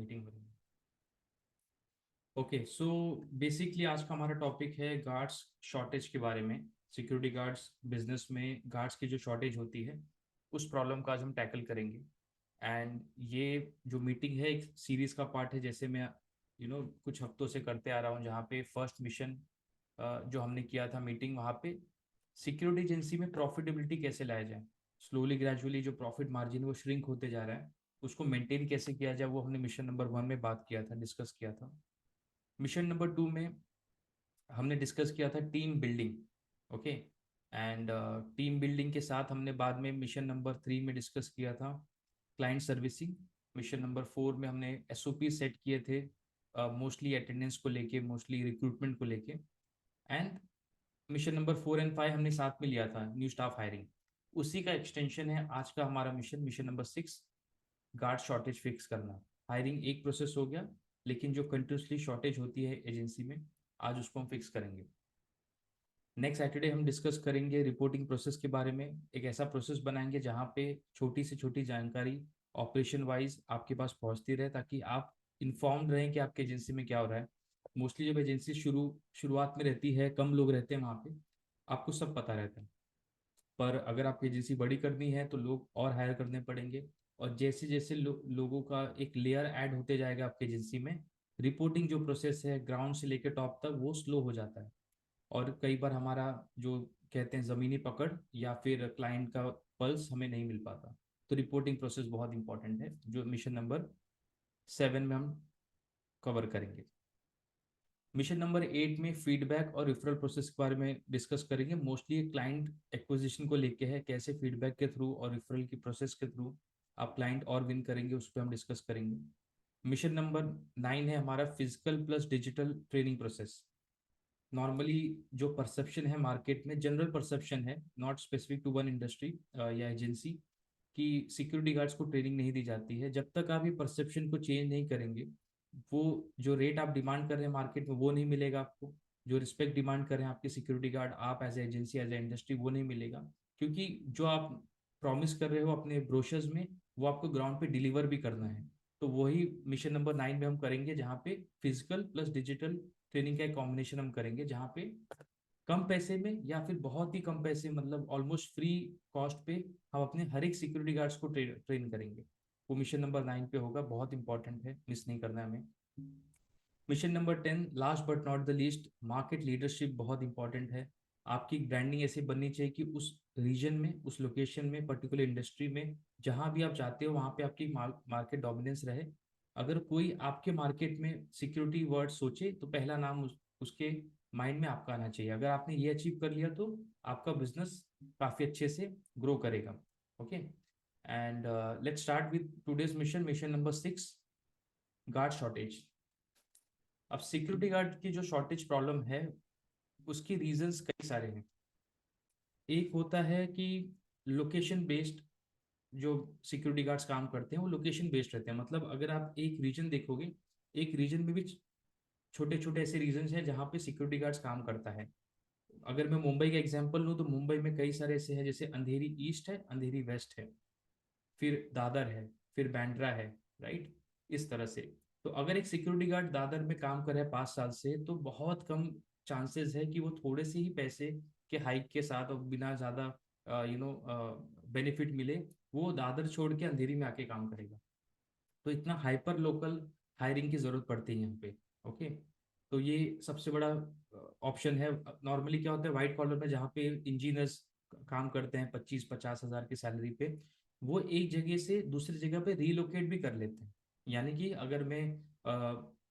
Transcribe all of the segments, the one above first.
Meeting हो रही है। ओके, सो बेसिकली आज का हमारा टॉपिक है गार्ड्स शॉर्टेज के बारे में। सिक्योरिटी गार्ड्स बिजनेस में गार्ड्स की जो शॉर्टेज होती है उस प्रॉब्लम का आज हम टैकल करेंगे। एंड ये जो मीटिंग है एक सीरीज का पार्ट है, जैसे मैं कुछ हफ्तों से करते आ रहा हूँ, जहाँ पे फर्स्ट मिशन जो हमने किया था मीटिंग, वहाँ पे सिक्योरिटी एजेंसी में प्रॉफिटेबिलिटी कैसे लाया जाए। स्लोली ग्रेजुअली जो प्रॉफिट मार्जिन वो श्रिंक होते जा रहा है, उसको मेंटेन कैसे किया जाए, वो हमने मिशन नंबर 1 में बात किया था, डिस्कस किया था। मिशन नंबर 2 में हमने डिस्कस किया था team building. Okay, and team building के साथ हमने बाद में मिशन नंबर 3 में डिस्कस किया था क्लाइंट सर्विसिंग। मिशन नंबर 4 में हमने एसओपी सेट किए थे, मोस्टली अटेंडेंस को लेके, मोस्टली रिक्रूटमेंट को लेके। एंड मिशन नंबर 4 एंड 5 हमने साथ में लिया था, न्यू स्टाफ हायरिंग। उसी का एक्सटेंशन है आज का हमारा mission, mission number 6, guard shortage fix करना। हायरिंग एक प्रोसेस हो गया, लेकिन जो कंटिन्यूसली शॉर्टेज होती है एजेंसी में, आज उसको हम फिक्स करेंगे। नेक्स्ट सैटरडे हम डिस्कस करेंगे रिपोर्टिंग प्रोसेस के बारे में। एक ऐसा प्रोसेस बनाएंगे जहाँ पे छोटी से छोटी जानकारी ऑपरेशन वाइज आपके पास पहुँचती रहे, ताकि आप इन्फॉर्म्ड रहें कि आपके एजेंसी में क्या हो रहा है। मोस्टली जब एजेंसी शुरुआत में रहती है, कम लोग रहते हैं वहाँ पे, आपको सब पता रहता है। पर अगर आपकी एजेंसी बड़ी करनी है तो लोग और हायर करने पड़ेंगे। और जैसे जैसे लोगों का एक लेयर ऐड होते जाएगा आपकी एजेंसी में, रिपोर्टिंग जो प्रोसेस है ग्राउंड से लेकर टॉप तक वो स्लो हो जाता है। और कई बार हमारा जो कहते हैं ज़मीनी पकड़ या फिर क्लाइंट का पल्स हमें नहीं मिल पाता। तो रिपोर्टिंग प्रोसेस बहुत इंपॉर्टेंट है, जो मिशन नंबर 7 में हम कवर करेंगे। मिशन नंबर 8 में फीडबैक और रेफरल प्रोसेस के बारे में डिस्कस करेंगे। मोस्टली क्लाइंट एक्विजिशन को लेके है, कैसे फीडबैक के थ्रू और रेफरल की प्रोसेस के थ्रू आप क्लाइंट और विन करेंगे, उस पर हम डिस्कस करेंगे। मिशन नंबर 9 है हमारा physical plus digital training process. Normally जो परसेप्शन है मार्केट में, जनरल परसेप्शन है, not specific to one industry या एजेंसी, कि सिक्योरिटी गार्ड्स को ट्रेनिंग नहीं दी जाती है। जब तक आप ये परसेप्शन को चेंज नहीं करेंगे, वो जो रेट आप डिमांड कर रहे हैं मार्केट में वो नहीं मिलेगा आपको। जो रिस्पेक्ट डिमांड कर रहे हैं आपके सिक्योरिटी गार्ड, आप as a agency as a industry, वो नहीं मिलेगा। क्योंकि जो आप प्रॉमिस कर रहे हो अपने ब्रोशर्स में, वो आपको ग्राउंड पे डिलीवर भी करना है। तो वही मिशन नंबर 9 में हम करेंगे, जहाँ पे फिजिकल प्लस डिजिटल ट्रेनिंग का एक कॉम्बिनेशन हम करेंगे, जहाँ पे कम पैसे में या फिर बहुत ही कम पैसे, मतलब ऑलमोस्ट फ्री कॉस्ट पे हम अपने हर एक सिक्योरिटी गार्ड्स को ट्रेन करेंगे। वो मिशन नंबर 9 पे होगा, बहुत इंपॉर्टेंट है, मिस नहीं करना है हमें। Mission number 10, last but not the least, market leadership बहुत इंपॉर्टेंट है। आपकी ब्रांडिंग ऐसी बननी चाहिए कि उस रीजन में, उस लोकेशन में, पर्टिकुलर इंडस्ट्री में जहाँ भी आप जाते हो वहाँ पे आपकी मार्केट डोमिनेंस रहे। अगर कोई आपके मार्केट में सिक्योरिटी वर्ड सोचे तो पहला नाम उसके माइंड में आपका आना चाहिए। अगर आपने ये अचीव कर लिया तो आपका बिजनेस काफ़ी अच्छे से ग्रो करेगा। Okay, and let's start with today's mission, mission number 6, guard shortage. अब सिक्योरिटी गार्ड की जो शॉर्टेज प्रॉब्लम है, उसकी रीजंस कई सारे हैं। एक होता है कि लोकेशन बेस्ड जो सिक्योरिटी गार्ड्स काम करते हैं वो लोकेशन बेस्ड रहते हैं। मतलब अगर आप एक रीजन देखोगे, एक रीजन में भी छोटे छोटे ऐसे रीजन हैं जहाँ पे सिक्योरिटी गार्ड्स काम करता है। अगर मैं मुंबई का एग्जांपल लूँ तो मुंबई में कई सारे ऐसे हैं, जैसे अंधेरी ईस्ट है, अंधेरी वेस्ट है, फिर दादर है, फिर बैंड्रा है, राइट, इस तरह से। तो अगर एक सिक्योरिटी गार्ड दादर में काम कर रहा है 5 साल से, तो बहुत कम चांसेस है कि वो थोड़े से ही पैसे के हाइक के साथ और बिना ज़्यादा बेनिफिट मिले, वो दादर छोड़ के अंधेरी में आके काम करेगा। तो इतना हाइपर लोकल हायरिंग की ज़रूरत पड़ती है यहाँ पे। ओके, तो ये सबसे बड़ा ऑप्शन है। नॉर्मली क्या होता है, वाइट कॉलर में जहाँ पे इंजीनियर्स काम करते हैं 25-50 हज़ार की सैलरी पे, वो एक जगह से दूसरी जगह पे रीलोकेट भी कर लेते हैं। यानी कि अगर मैं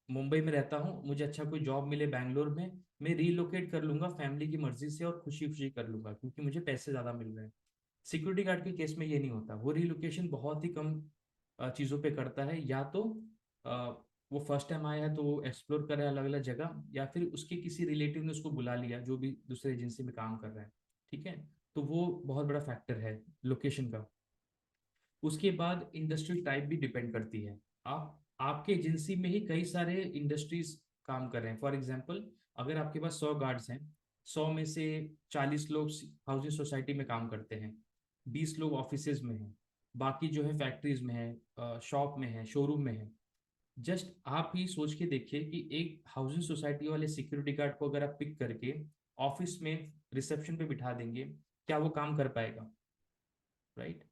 मुंबई में रहता हूँ, मुझे अच्छा कोई जॉब मिले बैंगलोर में, मैं रीलोकेट कर लूंगा फैमिली की मर्जी से और खुशी खुशी कर लूंगा, क्योंकि मुझे पैसे ज़्यादा मिल रहे हैं। सिक्योरिटी गार्ड के केस में ये नहीं होता, वो रीलोकेशन बहुत ही कम चीज़ों पे करता है। या तो अ, वो फर्स्ट टाइम आया है तो वो एक्सप्लोर करे अलग अलग जगह, या फिर उसके किसी रिलेटिव ने उसको बुला लिया जो भी दूसरे एजेंसी में काम कर रहा है। ठीक है, तो वो बहुत बड़ा फैक्टर है लोकेशन का। उसके बाद इंडस्ट्री टाइप भी डिपेंड करती है। आप आपके एजेंसी में ही कई सारे इंडस्ट्रीज काम कर रहे हैं। फॉर एग्जांपल, अगर आपके पास 100 गार्ड्स हैं, 100 में से 40 लोग हाउसिंग सोसाइटी में काम करते हैं, 20 लोग ऑफिसेज में हैं, बाकी जो है फैक्ट्रीज में है, शॉप में है, शोरूम में है। जस्ट आप ही सोच के देखिए कि एक हाउसिंग सोसाइटी वाले सिक्योरिटी गार्ड को अगर आप पिक करके ऑफिस में रिसेप्शन पे बिठा देंगे, क्या वो काम कर पाएगा? राइट?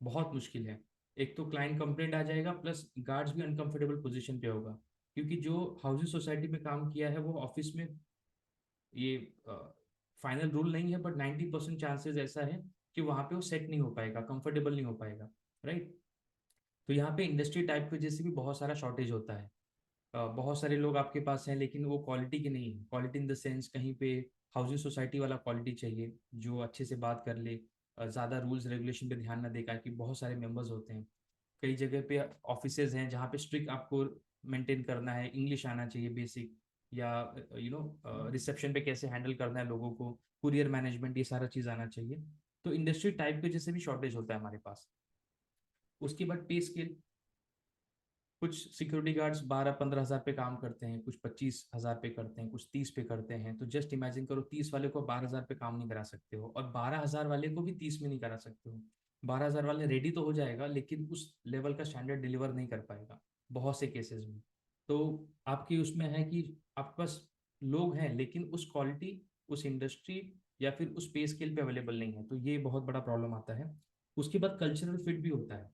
बहुत मुश्किल है। एक तो क्लाइंट कंप्लेंट आ जाएगा, प्लस गार्ड्स भी अनकंफर्टेबल पोजीशन पे होगा, क्योंकि जो हाउसिंग सोसाइटी में काम किया है वो ऑफिस में, ये फाइनल रूल नहीं है बट 90% चांसेस ऐसा है कि वहाँ पे वो सेट नहीं हो पाएगा, कंफर्टेबल नहीं हो पाएगा। राइट? तो यहाँ पे इंडस्ट्री टाइप की वजह से भी बहुत सारा शॉर्टेज होता है। बहुत सारे लोग आपके पास हैं लेकिन वो क्वालिटी के नहीं है। क्वालिटी इन द सेंस, कहीं पे हाउसिंग सोसाइटी वाला क्वालिटी चाहिए जो अच्छे से बात कर ले, ज़्यादा रूल्स रेगुलेशन पे ध्यान ना दे, कि बहुत सारे मेंबर्स होते हैं। कई जगह पे ऑफिसेज हैं जहाँ पे स्ट्रिक्ट आपको मेंटेन करना है, इंग्लिश आना चाहिए बेसिक, या रिसेप्शन पे कैसे हैंडल करना है लोगों को, कुरियर मैनेजमेंट, ये सारा चीज़ आना चाहिए। तो इंडस्ट्री टाइप के जैसे भी शॉर्टेज होता है हमारे पास। उसके बाद पे स्केल, कुछ सिक्योरिटी गार्ड्स 12-15 हज़ार पे काम करते हैं, कुछ 25 हज़ार पे करते हैं, कुछ 30 पे करते हैं। तो जस्ट इमेजिन करो, 30 वाले को 12 हज़ार पे काम नहीं करा सकते हो, और 12 हज़ार वाले को भी 30 में नहीं करा सकते हो। 12 हज़ार वाले रेडी तो हो जाएगा लेकिन उस लेवल का स्टैंडर्ड डिलीवर नहीं कर पाएगा बहुत से केसेस में। तो आपकी उसमें है कि आपके पास लोग हैं लेकिन उस क्वालिटी, उस इंडस्ट्री या फिर उस पे स्केल पे अवेलेबल नहीं है, तो ये बहुत बड़ा प्रॉब्लम आता है। उसके बाद कल्चरल फिट भी होता है।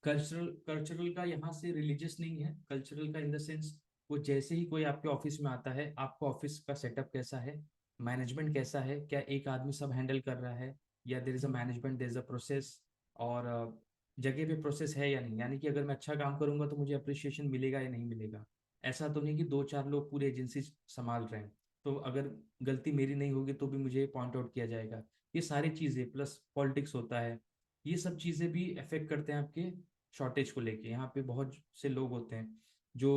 कल्चरल का यहाँ से रिलीजियस नहीं है, कल्चरल का इन द सेंस, वो जैसे ही कोई आपके ऑफिस में आता है, आपको ऑफिस का सेटअप कैसा है, मैनेजमेंट कैसा है, क्या एक आदमी सब हैंडल कर रहा है, या there is a management, there is a process, और जगह पे प्रोसेस है या नहीं, यानी कि अगर मैं अच्छा काम करूंगा तो मुझे अप्रिसिएशन मिलेगा या नहीं मिलेगा। ऐसा तो नहीं कि दो चार लोग पूरी एजेंसी संभाल रहे हैं, तो अगर गलती मेरी नहीं होगी तो भी मुझे पॉइंट आउट किया जाएगा। ये सारी चीज़ें प्लस पॉलिटिक्स होता है, ये सब चीज़ें भी अफेक्ट करते हैं आपके शॉर्टेज को लेके। यहाँ पे बहुत से लोग होते हैं जो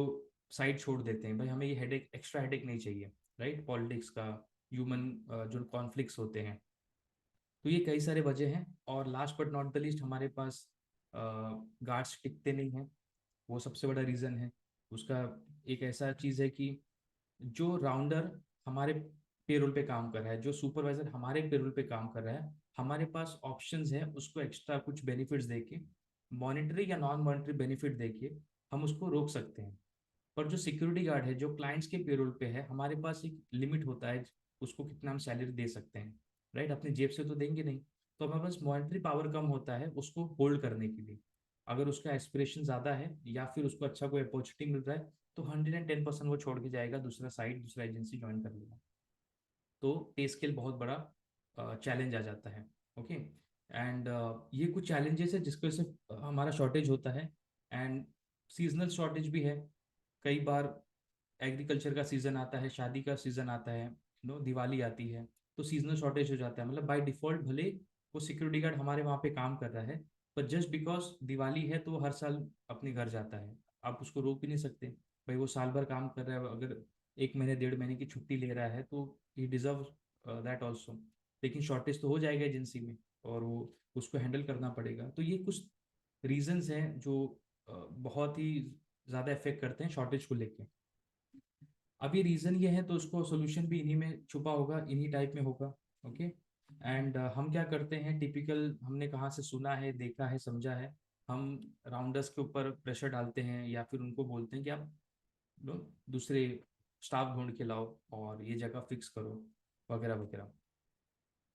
साइड छोड़ देते हैं, भाई हमें ये हेडेक, एक्स्ट्रा हेडेक नहीं चाहिए। राइट? पॉलिटिक्स का, ह्यूमन जो कॉन्फ्लिक्ट्स होते हैं, तो ये कई सारे वजह हैं। और last but not the least, हमारे पास गार्ड्स टिकते नहीं हैं, वो सबसे बड़ा रीज़न है उसका। एक ऐसा चीज़ है कि जो राउंडर हमारे पेरोल पे काम कर रहा है, जो सुपरवाइजर हमारे पेरोल पे काम कर रहा है, हमारे पास ऑप्शंस है उसको एक्स्ट्रा कुछ बेनिफिट्स देके, मॉनेटरी या नॉन मॉनेटरी बेनिफिट देके हम उसको रोक सकते हैं। पर जो सिक्योरिटी गार्ड है जो क्लाइंट्स के पेरोल पे है, हमारे पास एक लिमिट होता है उसको कितना हम सैलरी दे सकते हैं। राइट? अपनी जेब से तो देंगे नहीं, तो हमारे पास मॉनेटरी पावर कम होता है उसको होल्ड करने के लिए। अगर उसका एस्पिरेशन ज़्यादा है या फिर उसको अच्छा कोई अपॉर्चुनिटी मिल रहा है, तो 110% वो छोड़ के जाएगा, दूसरा साइट, दूसरा एजेंसी ज्वाइन कर लेगा। तो पे स्केल बहुत बड़ा चैलेंज आ जाता है। ओके? एंड ये कुछ चैलेंजेस है जिसकी वजह से हमारा शॉर्टेज होता है। एंड सीजनल शॉर्टेज भी है। कई बार एग्रीकल्चर का सीज़न आता है, शादी का सीज़न आता है, दिवाली आती है, तो सीजनल शॉर्टेज हो जाता है। मतलब बाय डिफ़ॉल्ट भले वो सिक्योरिटी गार्ड हमारे वहाँ पे काम कर रहा है, पर जस्ट बिकॉज दिवाली है तो वो हर साल अपने घर जाता है। आप उसको रोक भी नहीं सकते, भाई वो साल भर काम कर रहा है, अगर 1 महीने 1.5 महीने की छुट्टी ले रहा है तो ही डिजर्व दैट ऑल्सो। लेकिन शॉर्टेज तो हो जाएगा एजेंसी में, और वो उसको हैंडल करना पड़ेगा। तो ये कुछ रीजंस हैं जो बहुत ही ज़्यादा इफेक्ट करते हैं शॉर्टेज को लेके। अभी रीजन ये है तो उसको सोल्यूशन भी इन्हीं में छुपा होगा, इन्हीं टाइप में होगा। ओके? एंड हम क्या करते हैं टिपिकल, हमने कहाँ से सुना है, देखा है, समझा है, हम राउंडर्स के ऊपर प्रेशर डालते हैं या फिर उनको बोलते हैं कि आप दूसरे स्टाफ ढूंढ के लाओ और ये जगह फिक्स करो, वगैरह वगैरह।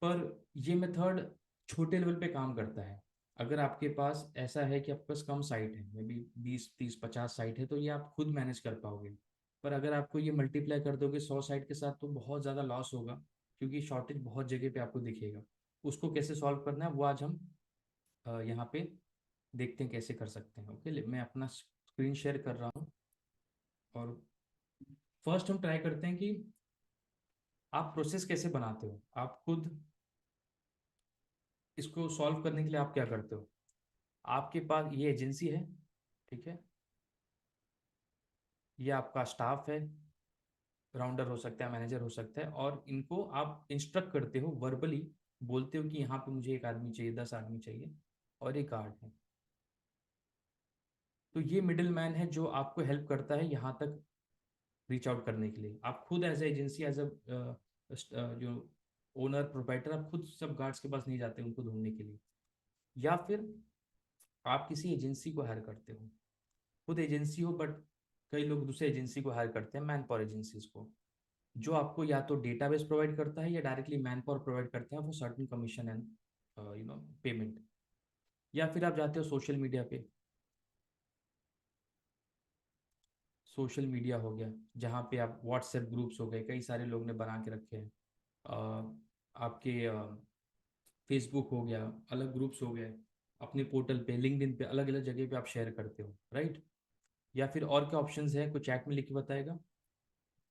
पर ये मेथड छोटे लेवल पे काम करता है। अगर आपके पास ऐसा है कि आपके पास कम साइट है, मे बी 20-30-50 साइट है, तो ये आप खुद मैनेज कर पाओगे। पर अगर आपको ये मल्टीप्लाई कर दोगे 100 साइट के साथ, तो बहुत ज़्यादा लॉस होगा, क्योंकि शॉर्टेज बहुत जगह पे आपको दिखेगा। उसको कैसे सॉल्व करना है वो आज हम यहाँ पे देखते हैं कैसे कर सकते हैं। ओके? मैं अपना स्क्रीन शेयर कर रहा हूँ, और फर्स्ट हम ट्राई करते हैं कि आप प्रोसेस कैसे बनाते हो, आप खुद इसको सॉल्व करने के लिए आप क्या करते हो। आपके पास ये एजेंसी है, ठीक है, ये आपका स्टाफ है, राउंडर हो सकता है, मैनेजर हो सकता है, और इनको आप इंस्ट्रक्ट करते हो वर्बली, बोलते हो कि यहाँ पे मुझे एक आदमी चाहिए, 10 आदमी चाहिए, और एक गार्ड है। तो ये मिडिल मैन है जो आपको हेल्प करता है यहाँ तक रीच आउट करने के लिए। आप खुद as a agency, as a जो ओनर प्रोप्राइटर, आप खुद सब गार्ड्स के पास नहीं जाते उनको ढूंढने के लिए, या फिर आप किसी एजेंसी को हायर करते हो। खुद एजेंसी हो, बट कई लोग दूसरे एजेंसी को हायर करते हैं, मैन पावर एजेंसीज को, जो आपको या तो डेटाबेस प्रोवाइड करता है या डायरेक्टली मैन पावर प्रोवाइड करते हैं for certain commission and payment. या फिर आप जाते हो सोशल मीडिया पे, सोशल मीडिया हो गया, जहाँ पे आप व्हाट्सएप ग्रुप्स हो गए, कई सारे लोग ने बना के रखे हैं। आपके फेसबुक हो गया, अलग ग्रुप्स हो गए, अपने पोर्टल पे, लिंक्डइन पे, अलग अलग जगह पे आप शेयर करते हो, राइट। या फिर और क्या ऑप्शंस है, कोई चैट में लिख के बताएगा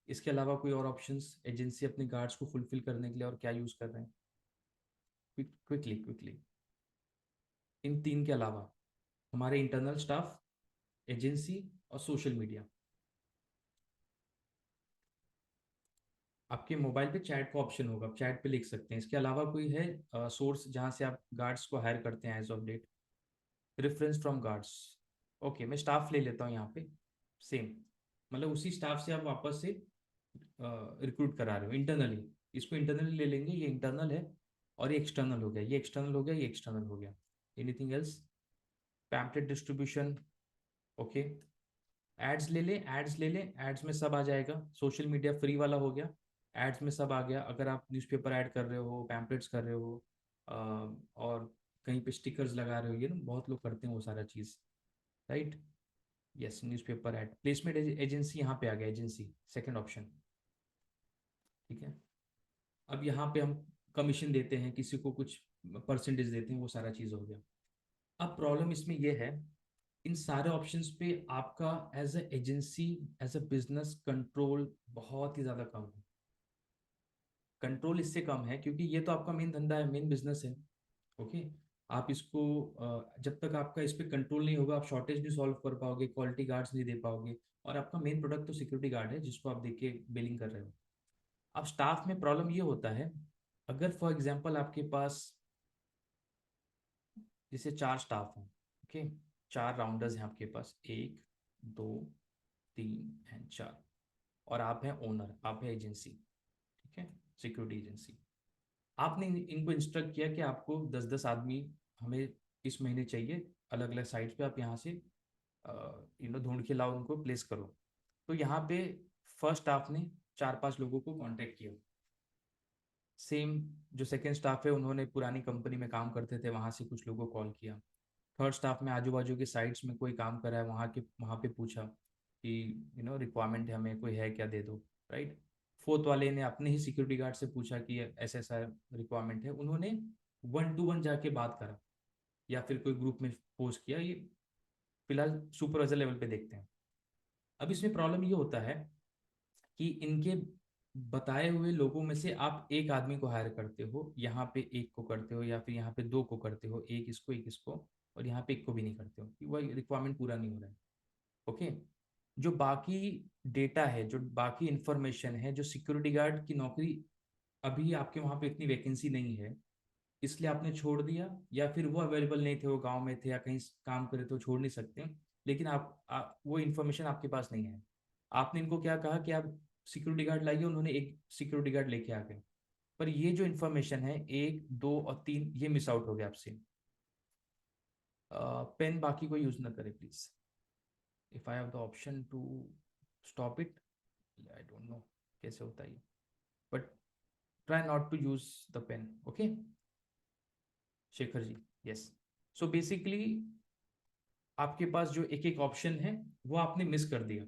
इसके अलावा कोई और ऑप्शंस एजेंसी अपने गार्ड्स को फुलफिल करने के लिए और क्या यूज कर रहे हैं? क्विकली क्विकली, इन तीन के अलावा हमारे इंटरनल स्टाफ, एजेंसी और सोशल मीडिया। आपके मोबाइल पे चैट का ऑप्शन होगा, आप चैट पे लिख सकते हैं। इसके अलावा कोई है सोर्स जहाँ से आप गार्ड्स को हायर करते हैं as of date? Reference from guards. Okay, मैं स्टाफ ले लेता हूँ यहाँ पे। सेम, मतलब उसी स्टाफ से आप वापस से रिक्रूट करा रहे हो इंटरनली। इसको इंटरनली ले लेंगे, ये इंटरनल है। और ये एक्सटर्नल हो गया, ये एक्सटर्नल हो गया, ये एक्सटर्नल हो गया। Anything else? Pamphlet distribution, okay. Ads ले लें, एड्स ले लें, एड्स में सब आ जाएगा। सोशल मीडिया फ्री वाला हो गया, एड्स में सब आ गया। अगर आप न्यूज़पेपर ऐड कर रहे हो, पैम्पलेट्स कर रहे हो, और कहीं पे स्टिकर्स लगा रहे हो, ये ना बहुत लोग करते हैं वो सारा चीज़, right. Yes, newspaper ad. Placement agency यहाँ पे आ गया, एजेंसी सेकंड ऑप्शन, ठीक है। अब यहाँ पे हम कमीशन देते हैं, किसी को कुछ परसेंटेज देते हैं, वो सारा चीज़ हो गया। अब प्रॉब्लम इसमें यह है, इन सारे ऑप्शंस पे आपका as a agency, as a business control बहुत ही ज़्यादा कम है। कंट्रोल इससे कम है क्योंकि ये तो आपका मेन धंधा है, मेन बिजनेस है, ओके। आप इसको जब तक आपका इस पर कंट्रोल नहीं होगा, आप शॉर्टेज नहीं सॉल्व कर पाओगे, क्वालिटी गार्ड्स नहीं दे पाओगे। और आपका मेन प्रोडक्ट तो सिक्योरिटी गार्ड है जिसको आप देख के बिलिंग कर रहे हो। अब स्टाफ में प्रॉब्लम ये होता है, अगर फॉर एग्जांपल आपके पास जैसे चार स्टाफ हैं, ओके, चार राउंडर्स हैं आपके पास, एक, दो, तीन एंड चार। और आप हैं ओनर, आप है एजेंसी, ठीक है, सिक्योरिटी एजेंसी। आपने इनको इंस्ट्रक्ट किया कि आपको 10-10 आदमी हमें इस महीने चाहिए, अलग अलग साइट्स पे आप यहाँ से ढूंढ के लाओ, उनको प्लेस करो। तो यहाँ पे फर्स्ट स्टाफ ने 4-5 लोगों को कांटेक्ट किया। सेम जो सेकंड स्टाफ है, उन्होंने पुरानी कंपनी में काम करते थे, वहाँ से कुछ लोगों को कॉल किया। थर्ड स्टाफ में आजू बाजू के साइट्स में कोई काम कर रहा है, वहाँ पे पूछा कि रिक्वायरमेंट है हमें, कोई है क्या, दे दो, राइट। फोर्थ वाले ने अपने ही सिक्योरिटी गार्ड से पूछा कि ऐसा ऐसा रिक्वायरमेंट है, उन्होंने 1-to-1 जाके बात करा, या फिर कोई ग्रुप में पोस्ट किया। ये फिलहाल सुपरवाइजर लेवल पे देखते हैं। अब इसमें प्रॉब्लम ये होता है कि इनके बताए हुए लोगों में से आप एक आदमी को हायर करते हो, यहाँ पे एक को करते हो, या फिर यहाँ पे दो को करते हो, एक इसको, और यहाँ पे एक को भी नहीं करते हो, कि वह रिक्वायरमेंट पूरा नहीं हो रहा है, ओके। जो बाकी डेटा है, जो बाकी इंफॉर्मेशन है, जो सिक्योरिटी गार्ड की नौकरी, अभी आपके वहाँ पे इतनी वैकेंसी नहीं है, इसलिए आपने छोड़ दिया, या फिर वो अवेलेबल नहीं थे, वो गांव में थे या कहीं काम करे तो छोड़ नहीं सकते। लेकिन वो इन्फॉर्मेशन आपके पास नहीं है। आपने इनको क्या कहा कि आप सिक्योरिटी गार्ड लाइए, उन्होंने एक सिक्योरिटी गार्ड लेके आ गए। पर ये जो इन्फॉर्मेशन है, 1, 2 और 3, ये मिस आउट हो गया आपसे। पेन बाकी को यूज ना करे please. If I have the option to stop it, I don't know कैसे होता है ये, but try not to use the pen, okay Shekhar ji. Yes. So basically आपके पास जो एक एक ऑप्शन है, वो आपने मिस कर दिया,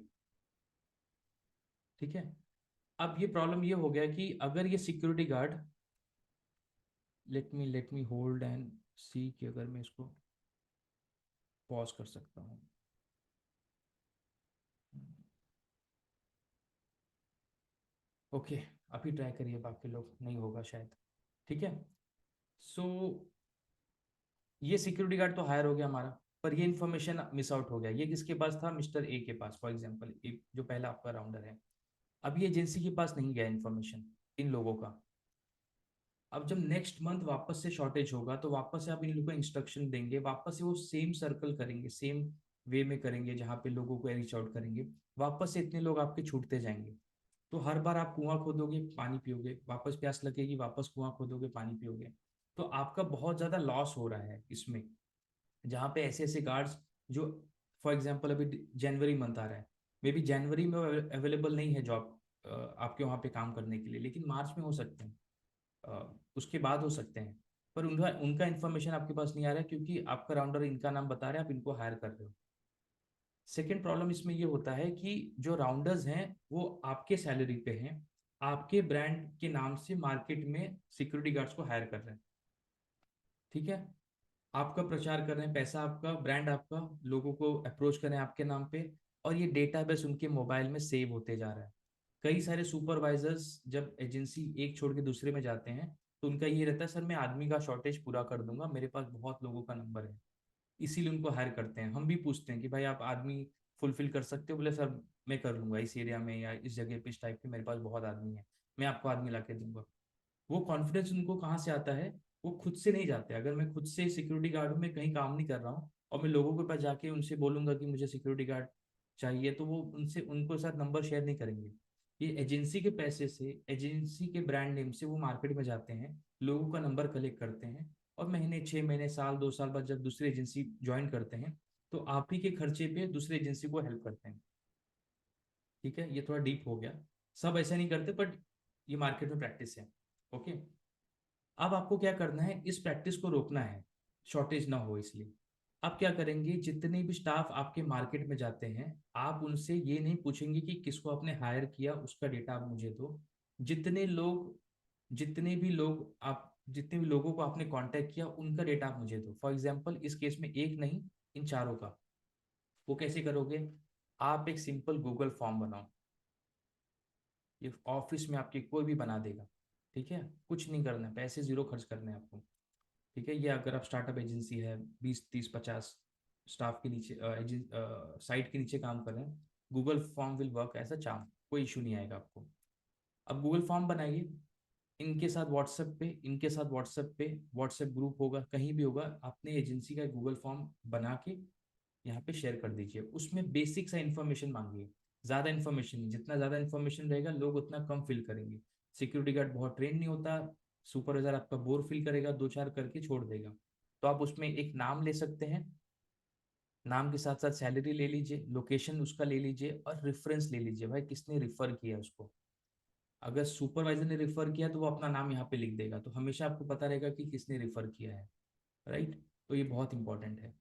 ठीक है। अब ये प्रॉब्लम ये हो गया कि अगर ये security guard, let me hold and see कि अगर मैं इसको पॉज कर सकता हूँ। ओके, अभी ट्राई करिए, बाकी लोग नहीं होगा शायद, ठीक है। सो ये सिक्योरिटी गार्ड तो हायर हो गया हमारा, पर ये इन्फॉर्मेशन मिस आउट हो गया। ये किसके पास था? मिस्टर ए के पास, फॉर एग्जांपल, जो पहला आपका राउंडर है। अब ये एजेंसी के पास नहीं गया इन्फॉर्मेशन इन लोगों का। अब जब नेक्स्ट मंथ वापस से शॉर्टेज होगा, तो वापस से आप इन लोगों को इंस्ट्रक्शन देंगे, वापस से वो सेम सर्कल करेंगे, सेम वे में करेंगे, जहाँ पे लोगों को रीच आउट करेंगे। वापस से इतने लोग आपके छूटते जाएंगे। तो हर बार आप कुआं खोदोगे, पानी पियोगे, वापस प्यास लगेगी, वापस कुआं खोदोगे, पानी पियोगे। तो आपका बहुत ज़्यादा लॉस हो रहा है इसमें, जहाँ पे ऐसे ऐसे गार्ड्स जो फॉर एग्जाम्पल अभी जनवरी मंथ आ रहा है, मे बी जनवरी में अवेलेबल नहीं है जॉब आपके वहाँ पे काम करने के लिए, लेकिन मार्च में हो सकते हैं, उसके बाद हो सकते हैं। पर उनका उनका इन्फॉर्मेशन आपके पास नहीं आ रहा है क्योंकि आपका राउंडर इनका नाम बता रहे हैं, आप इनको हायर कर रहे हो। सेकेंड प्रॉब्लम इसमें ये होता है कि जो राउंडर्स हैं वो आपके सैलरी पे हैं, आपके ब्रांड के नाम से मार्केट में सिक्योरिटी गार्ड्स को हायर कर रहे हैं। ठीक है, आपका प्रचार कर रहे हैं, पैसा आपका, ब्रांड आपका, लोगों को अप्रोच कर रहे हैं आपके नाम पे, और ये डेटाबेस उनके मोबाइल में सेव होते जा रहा है। कई सारे सुपरवाइजर्स जब एजेंसी एक छोड़ के दूसरे में जाते हैं तो उनका ये रहता है, सर मैं आदमी का शॉर्टेज पूरा कर दूंगा, मेरे पास बहुत लोगों का नंबर है, इसीलिए उनको हायर करते हैं। हम भी पूछते हैं कि भाई आप आदमी फुलफिल कर सकते हो, बोले सर मैं कर लूंगा, इस एरिया में या इस जगह पे इस टाइप के मेरे पास बहुत आदमी है, मैं आपको आदमी ला के दूंगा। वो कॉन्फिडेंस उनको कहाँ से आता है? वो खुद से नहीं जाते। अगर मैं खुद से सिक्योरिटी गार्ड हूँ, मैं कहीं काम नहीं कर रहा हूँ, और मैं लोगों के पास जाके उनसे बोलूंगा कि मुझे सिक्योरिटी गार्ड चाहिए, तो वो उनसे उनको साथ नंबर शेयर नहीं करेंगे। ये एजेंसी के पैसे से, एजेंसी के ब्रांड नेम से वो मार्केट में जाते हैं, लोगों का नंबर कलेक्ट करते हैं, और महीने 6 महीने साल 2 साल बाद जब दूसरी एजेंसी ज्वाइन करते हैं तो आप ही के खर्चे पे दूसरी एजेंसी को हेल्प करते हैं। ठीक है, ये थोड़ा डीप हो गया, सब ऐसा नहीं करते, बट ये मार्केट में प्रैक्टिस है। ओके, अब आपको क्या करना है, इस प्रैक्टिस को रोकना है, शॉर्टेज ना हो इसलिए। आप क्या करेंगे, जितने भी स्टाफ आपके मार्केट में जाते हैं, आप उनसे ये नहीं पूछेंगे कि किसको आपने हायर किया, उसका डेटा आप मुझे दो। जितने लोग जितने भी लोग आप जितने भी लोगों को आपने कांटेक्ट किया, उनका डेटा आप मुझे दो। फॉर एग्जांपल इस केस में एक नहीं, इन चारों का। वो कैसे करोगे? आप एक सिंपल गूगल फॉर्म बनाओ, ये ऑफिस में आपके कोई भी बना देगा। ठीक है, कुछ नहीं करना है, पैसे जीरो खर्च करने हैं आपको। ठीक है, ये अगर आप स्टार्टअप एजेंसी है, 20 30 50 स्टाफ के नीचे, साइट के नीचे काम कर रहे हैं, Google form will work as a charm, कोई इशू नहीं आएगा आपको। अब गूगल फॉर्म बनाइए, इनके साथ व्हाट्सएप ग्रुप होगा, कहीं भी होगा, अपने एजेंसी का गूगल फॉर्म बना के यहाँ पे शेयर कर दीजिए। उसमें बेसिक सा इन्फॉर्मेशन मांगिए, ज़्यादा इन्फॉर्मेशन नहीं, जितना ज़्यादा इन्फॉर्मेशन रहेगा लोग उतना कम फिल करेंगे। सिक्योरिटी गार्ड बहुत ट्रेन नहीं होता, सुपरवाइजर आपका बोर फील करेगा, दो चार करके छोड़ देगा। तो आप उसमें एक नाम ले सकते हैं, नाम के साथ साथ सैलरी ले लीजिए, लोकेशन उसका ले लीजिए, और रेफरेंस ले लीजिए, भाई किसने रिफर किया उसको। अगर सुपरवाइजर ने रिफर किया तो वो अपना नाम यहाँ पे लिख देगा, तो हमेशा आपको पता रहेगा कि किसने रिफर किया है। राइट, तो ये बहुत इंपॉर्टेंट है।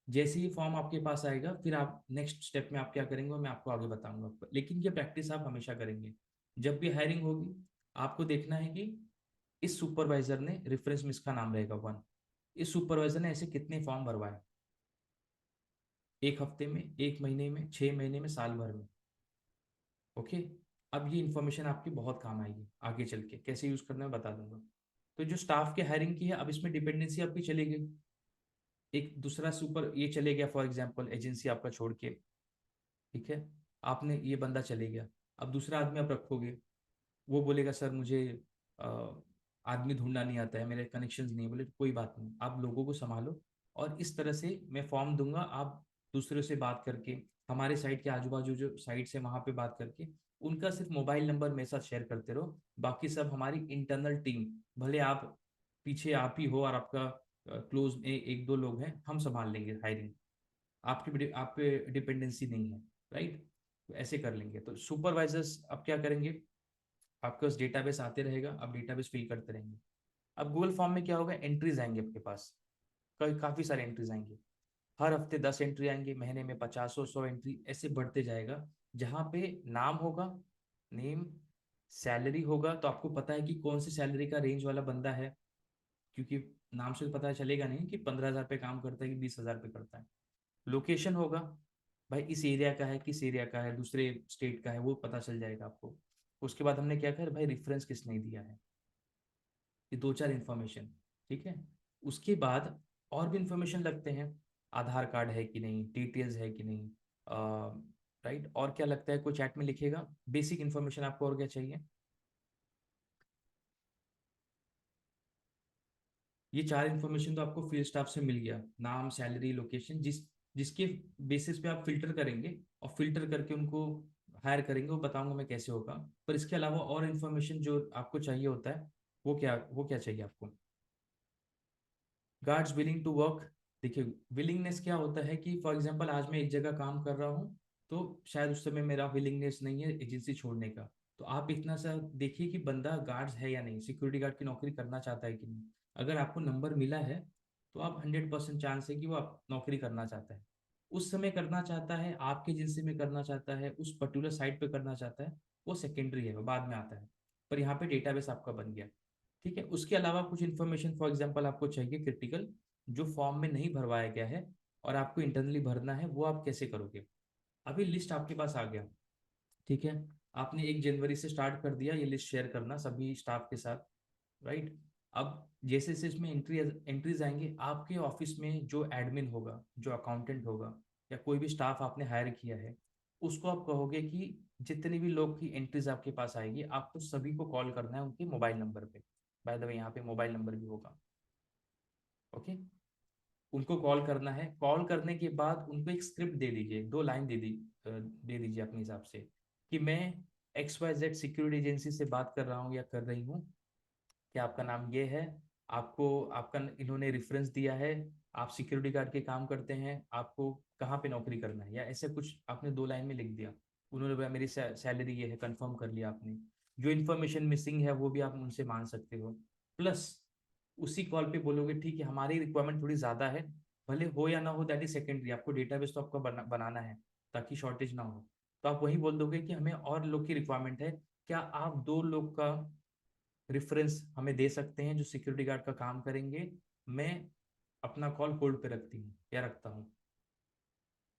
जैसे ही फॉर्म आपके पास आएगा, फिर आप नेक्स्ट स्टेप में आप क्या करेंगे वो मैं आपको आगे बताऊंगा, लेकिन ये प्रैक्टिस आप हमेशा करेंगे। जब भी हायरिंग होगी, आपको देखना है कि इस सुपरवाइजर ने, रेफरेंस में इसका नाम रहेगा 1, इस सुपरवाइजर ने ऐसे कितने फॉर्म भरवाए, एक हफ्ते में, एक महीने में, 6 महीने में, साल भर में। ओके, अब ये इन्फॉर्मेशन आपकी बहुत काम आएगी आगे चल के, कैसे यूज करना है बता दूंगा। तो जो स्टाफ के हायरिंग की है, अब इसमें डिपेंडेंसी आपकी चली गई, एक दूसरा सुपर ये चले गया, फॉर एग्जाम्पल एजेंसी आपका छोड़ के। ठीक है, आपने ये बंदा चले गया, अब दूसरा आदमी आप रखोगे, वो बोलेगा सर मुझे अ, आदमी ढूंढना नहीं आता है, मेरे कनेक्शंस नहीं है। बोले कोई बात नहीं, आप लोगों को संभालो, और इस तरह से मैं फॉर्म दूंगा, आप दूसरों से बात करके, हमारे साइट के आजू बाजू जो साइट्स है वहाँ पे बात करके, उनका सिर्फ मोबाइल नंबर मेरे साथ शेयर करते रहो। बाकी सब हमारी इंटरनल टीम, भले आप पीछे आप ही हो और आपका क्लोज में एक दो लोग हैं, हम संभाल लेंगे हायरिंग, आपकी आप पे डिपेंडेंसी नहीं है। राइट, तो ऐसे कर लेंगे। तो सुपरवाइजर्स अब क्या करेंगे, आपके पास डेटाबेस आते रहेगा, आप डेटाबेस फिल करते रहेंगे। अब गूगल फॉर्म में क्या होगा, एंट्रीज आएंगे आपके पास, काफी सारे एंट्रीज आएंगे, हर हफ्ते 10 एंट्री आएंगे, महीने में 50 100 एंट्री, ऐसे बढ़ते जाएगा। जहाँ पे नाम होगा, नेम, सैलरी होगा, तो आपको पता है कि कौन सी सैलरी का रेंज वाला बंदा है, क्योंकि नाम से तो पता चलेगा नहीं कि 15,000 पे काम करता है कि 20,000 पे करता है। लोकेशन होगा, भाई इस एरिया का है, किस एरिया का है, दूसरे स्टेट का है, वो पता चल जाएगा आपको। उसके बाद हमने क्या कहा, भाई रेफरेंस किसने दिया है, ये दो चार इन्फॉर्मेशन। ठीक है, उसके बाद और भी इंफॉर्मेशन लगते हैं, आधार कार्ड है कि नहीं, डिटेल्स है कि नहीं, राइट, और क्या लगता है, कोई चैट में लिखेगा, बेसिक इन्फॉर्मेशन आपको और क्या चाहिए। ये चार इन्फॉर्मेशन तो आपको फील्ड स्टाफ से मिल गया, नाम सैलरी लोकेशन, जिसके बेसिस पे आप फिल्टर करेंगे, और फिल्टर करके उनको हायर करेंगे, वो बताऊंगा मैं कैसे होगा। पर इसके अलावा और इन्फॉर्मेशन जो आपको चाहिए होता है, वो क्या चाहिए आपको, गार्ड्स विलिंग टू वर्क देखिए, विलिंगनेस क्या होता है कि फॉर एग्जांपल आज मैं एक जगह काम कर रहा हूँ, तो शायद उस समय मेरा विलिंगनेस नहीं है एजेंसी छोड़ने का। तो आप इतना सा देखिए कि बंदा गार्ड्स है या नहीं, सिक्योरिटी गार्ड की नौकरी करना चाहता है कि नहीं। अगर आपको नंबर मिला है तो आप 100% चांस है कि वो आप नौकरी करना चाहता है, उस समय करना चाहता है, आपके एजेंसी में करना चाहता है, उस पर्टिकुलर साइट पे करना चाहता है, वो सेकेंडरी है, वो बाद में आता है। पर यहाँ पे डेटाबेस आपका बन गया। ठीक है, उसके अलावा कुछ इन्फॉर्मेशन फॉर एग्जांपल आपको चाहिए क्रिटिकल, जो फॉर्म में नहीं भरवाया गया है और आपको इंटरनली भरना है, वो आप कैसे करोगे? अभी लिस्ट आपके पास आ गया। ठीक है, आपने 1 जनवरी से स्टार्ट कर दिया ये लिस्ट शेयर करना सभी स्टाफ के साथ। राइट। अब जैसे जैसे इसमें एंट्रीज आएंगे, आपके ऑफिस में जो एडमिन होगा, जो अकाउंटेंट होगा, या कोई भी स्टाफ आपने हायर किया है, उसको आप कहोगे कि जितने भी लोग की एंट्रीज आपके पास आएगी, आपको सभी को कॉल करना है उनके मोबाइल नंबर पे। बाय द वे, यहाँ पे मोबाइल नंबर भी होगा। ओके। उनको कॉल करना है, कॉल करने के बाद उनको एक स्क्रिप्ट दे दीजिए, 2 लाइन दे दीजिए अपने हिसाब से, कि मैं XYZ सिक्योरिटी एजेंसी से बात कर रहा हूँ या कर रही हूँ, कि आपका नाम ये है, आपको आपका इन्होंने रेफरेंस दिया है, आप सिक्योरिटी गार्ड के काम करते हैं, आपको कहाँ पे नौकरी करना है, या ऐसे कुछ आपने 2 लाइन में लिख दिया। उन्होंने बोला मेरी सैलरी ये है, कंफर्म कर लिया आपने। जो इन्फॉर्मेशन मिसिंग है वो भी आप उनसे मांग सकते हो। प्लस उसी कॉल पे बोलोगे ठीक है, हमारी रिक्वायरमेंट थोड़ी ज़्यादा है, भले हो या ना हो दैट इज सेकेंडरी, आपको डेटाबेस तो आपका बनाना है ताकि शॉर्टेज ना हो। तो आप वही बोल दोगे कि हमें और लोग की रिक्वायरमेंट है, क्या आप 2 लोग का रेफरेंस हमें दे सकते हैं जो सिक्योरिटी गार्ड का काम करेंगे? मैं अपना कॉल होल्ड पे रखती हूँ या रखता हूँ।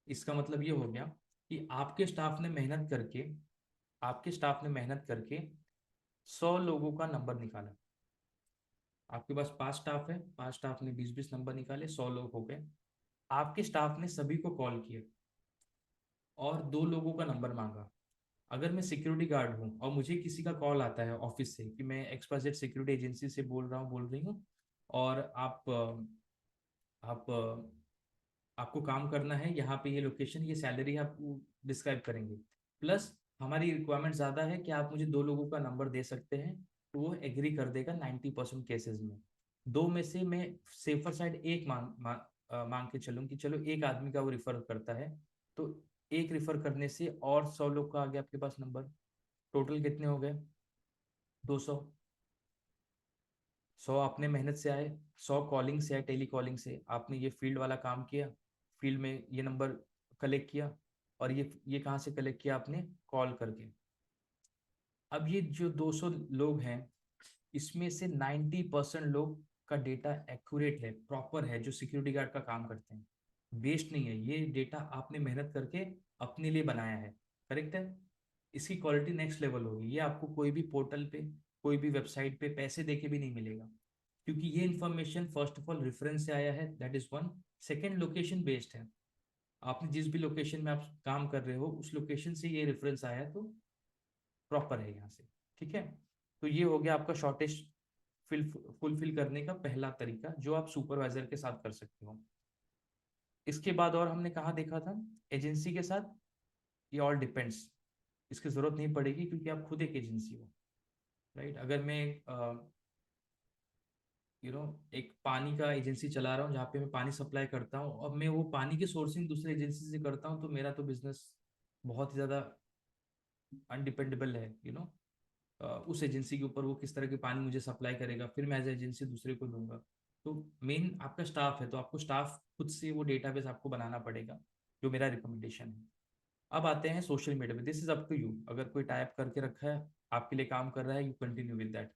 इसका मतलब ये हो गया कि आपके स्टाफ ने मेहनत करके 100 लोगों का नंबर निकाला। आपके पास 5 स्टाफ है, 5 स्टाफ ने 20-20 नंबर निकाले, 100 लोग हो गए। आपके स्टाफ ने सभी को कॉल किया और 2 लोगों का नंबर मांगा। अगर मैं सिक्योरिटी गार्ड हूँ और मुझे किसी का कॉल आता है ऑफिस से कि मैं XYZ सिक्योरिटी एजेंसी से बोल रही हूँ, और आप आपको काम करना है यहाँ पे, ये लोकेशन, ये सैलरी आप डिस्क्राइब करेंगे, प्लस हमारी रिक्वायरमेंट ज़्यादा है कि आप मुझे 2 लोगों का नंबर दे सकते हैं, तो वो एग्री कर देगा 90% केसेस में। 2 में से मैं सेफर साइड एक मांग के चलूँ कि चलो एक आदमी का वो रिफर करता है, तो एक रिफर करने से और 100 लोग का आ गया आपके पास नंबर। टोटल कितने हो गए? 200। 100 आपने मेहनत से आए, 100 कॉलिंग से आए, टेली कॉलिंग से आपने ये फील्ड वाला काम किया, फील्ड में ये नंबर कलेक्ट किया, और ये कहाँ से कलेक्ट किया आपने? कॉल करके। अब ये जो 200 लोग हैं, इसमें से 90% लोग का डेटा एक्यूरेट है, प्रॉपर है, जो सिक्योरिटी गार्ड का काम करते हैं, वेस्ट नहीं है। ये डेटा आपने मेहनत करके अपने लिए बनाया है, करेक्ट है। इसकी क्वालिटी नेक्स्ट लेवल होगी, ये आपको कोई भी पोर्टल पे, कोई भी वेबसाइट पे पैसे देके भी नहीं मिलेगा, क्योंकि ये information first of all reference से आया है, that is one. Second, location based है, आपने जिस भी लोकेशन में आप काम कर रहे हो उस लोकेशन से ये रेफरेंस आया है, तो प्रॉपर है यहाँ से। ठीक है, तो ये हो गया आपका शॉर्टेज फुलफिल करने का पहला तरीका, जो आप सुपरवाइजर के साथ कर सकते हो। इसके बाद और हमने कहाँ देखा था? एजेंसी के साथ, ये ऑल डिपेंड्स, इसकी जरूरत नहीं पड़ेगी क्योंकि आप खुद एक एजेंसी हो। राइट। अगर मैं एक पानी का एजेंसी चला रहा हूँ जहाँ पे मैं पानी सप्लाई करता हूँ, अब मैं वो पानी की सोर्सिंग दूसरे एजेंसी से करता हूँ, तो मेरा तो बिजनेस बहुत ही ज़्यादा अनडिपेंडेबल है। उस एजेंसी के ऊपर वो किस तरह के पानी मुझे सप्लाई करेगा, फिर मैं एज एजेंसी दूसरे को दूंगा। तो मेन आपका स्टाफ है, तो आपको स्टाफ खुद से वो डेटाबेस आपको बनाना पड़ेगा, जो मेरा रिकमेंडेशन है। अब आते हैं सोशल मीडिया पे, this is up to you, अगर कोई टाइप करके रखा है आपके लिए काम कर रहा है, you continue with that.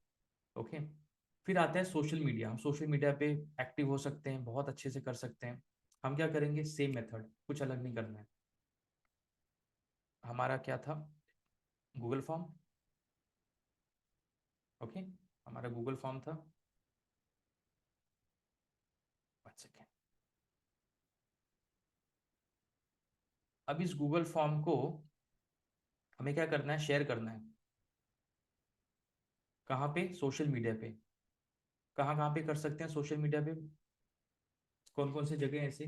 Okay. फिर आता है सोशल मीडिया, हम सोशल मीडिया पे एक्टिव हो सकते हैं, बहुत अच्छे से कर सकते हैं। हम क्या करेंगे? सेम मेथड, कुछ अलग नहीं करना है। हमारा क्या था? Google form. ओके, हमारा गूगल फॉर्म था। 1 सेकेंड। अब इस गूगल फॉर्म को हमें क्या करना है? शेयर करना है। कहाँ पे? सोशल मीडिया पे। कहाँ कहाँ पे कर सकते हैं सोशल मीडिया पे? कौन कौन सी जगह ऐसे?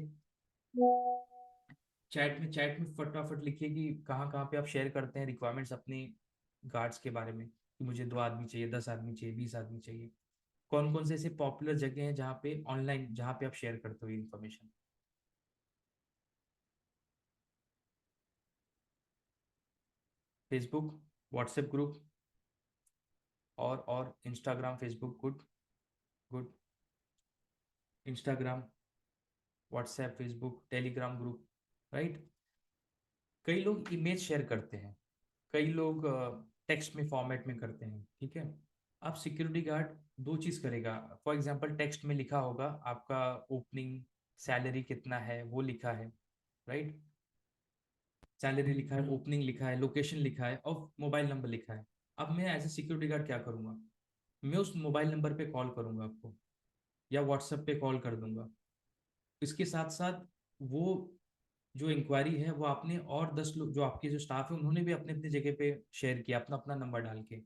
चैट में फटाफट लिखिए कि कहाँ कहाँ पे आप शेयर करते हैं रिक्वायरमेंट्स अपनी गार्ड्स के बारे में, कि मुझे 2 आदमी चाहिए, 10 आदमी चाहिए, 20 आदमी चाहिए। कौन कौन से ऐसे पॉपुलर जगह हैं जहाँ पे ऑनलाइन, जहाँ पे आप शेयर करते हो ये इन्फॉर्मेशन? फेसबुक, व्हाट्सएप ग्रुप, और Instagram, Facebook, good, good. Instagram, WhatsApp, Facebook, Telegram group, right. कई लोग इमेज शेयर करते हैं, कई लोग टेक्स्ट में फॉर्मेट में करते हैं, ठीक है। अब सिक्योरिटी गार्ड दो चीज़ करेगा। फॉर एग्जांपल टेक्स्ट में लिखा होगा आपका ओपनिंग सैलरी कितना है, वो लिखा है, राइट। सैलरी लिखा है, ओपनिंग लिखा है, लोकेशन लिखा है और मोबाइल नंबर लिखा है। अब मैं एज ए सिक्योरिटी गार्ड क्या करूँगा, मैं उस मोबाइल नंबर पे कॉल करूँगा आपको, या व्हाट्सएप पे कॉल कर दूंगा। इसके साथ साथ वो जो इंक्वायरी है वो आपने और 10 लोग जो आपके जो स्टाफ है उन्होंने भी अपने अपनी जगह पे शेयर किया, अपना अपना नंबर डाल के।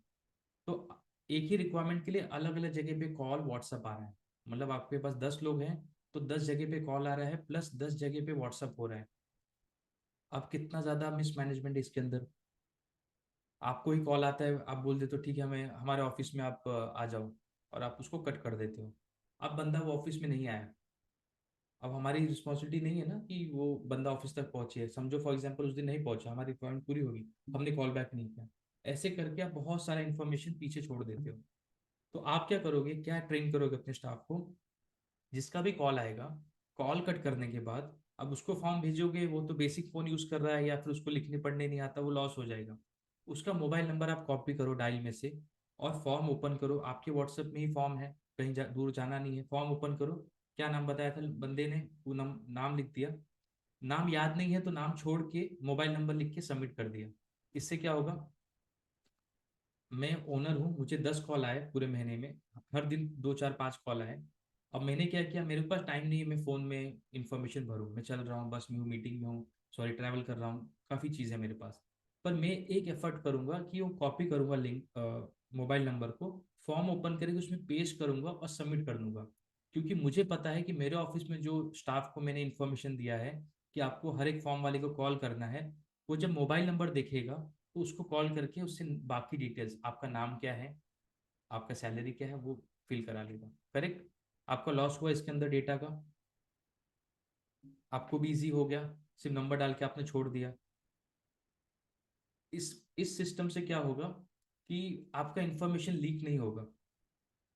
तो एक ही रिक्वायरमेंट के लिए अलग अलग जगह पे कॉल व्हाट्सअप आ रहा है। मतलब आपके पास 10 लोग हैं तो 10 जगह पे कॉल आ रहा है, प्लस 10 जगह पे व्हाट्सअप हो रहा है। अब कितना ज़्यादा मिसमैनेजमेंट इसके अंदर। आपको ही कॉल आता है, आप बोल देते हो ठीक है हमें हमारे ऑफिस में आप आ जाओ, और आप उसको कट कर देते हो। अब बंदा वो ऑफिस में नहीं आया, अब हमारी रिस्पॉन्सिबिलिटी नहीं है ना कि वो बंदा ऑफिस तक पहुंचे। समझो फॉर एग्जांपल उस दिन नहीं पहुंचा, हमारी रिक्वायरमेंट पूरी होगी, हमने कॉल बैक नहीं किया। ऐसे करके आप बहुत सारा इन्फॉर्मेशन पीछे छोड़ देते हो। तो आप क्या करोगे, क्या ट्रेन करोगे अपने स्टाफ को, जिसका भी कॉल आएगा, कॉल कट करने के बाद अब उसको फॉर्म भेजोगे, वो तो बेसिक फ़ोन यूज़ कर रहा है या फिर उसको लिखने पढ़ने नहीं आता, वो लॉस हो जाएगा। उसका मोबाइल नंबर आप कॉपी करो डायल में से, और फॉर्म ओपन करो, आपके व्हाट्सएप में ही फॉर्म है, कहीं दूर जाना नहीं है। फॉर्म ओपन करो, क्या नाम बताया था बंदे ने, वो नाम लिख दिया। नाम याद नहीं है तो नाम छोड़ के मोबाइल नंबर लिख के सबमिट कर दिया। इससे क्या होगा, मैं ओनर हूँ, मुझे 10 कॉल आए पूरे महीने में, हर दिन 2 4 5 कॉल आए। अब मैंने क्या किया, मेरे पास टाइम नहीं है मैं फ़ोन में इंफॉर्मेशन भरूँ, मैं चल रहा हूँ, बस में हूँ, मीटिंग में हूँ, सॉरी ट्रैवल कर रहा हूँ, काफ़ी चीज़ें मेरे पास। पर मैं एक एफर्ट करूँगा कि वो कॉपी करूँगा लिंक, मोबाइल नंबर को, फॉर्म ओपन करके उसमें पेस्ट करूँगा और सबमिट कर दूंगा। क्योंकि मुझे पता है कि मेरे ऑफिस में जो स्टाफ को मैंने इन्फॉर्मेशन दिया है कि आपको हर एक फॉर्म वाले को कॉल करना है, वो जब मोबाइल नंबर देखेगा तो उसको कॉल करके उससे बाकी डिटेल्स, आपका नाम क्या है, आपका सैलरी क्या है, वो फिल करा लेगा। करेक्ट। आपका लॉस हुआ इसके अंदर डेटा का, आपको भी इजी हो गया, सिर्फ नंबर डाल के आपने छोड़ दिया। इस सिस्टम से क्या होगा कि आपका इंफॉर्मेशन लीक नहीं होगा।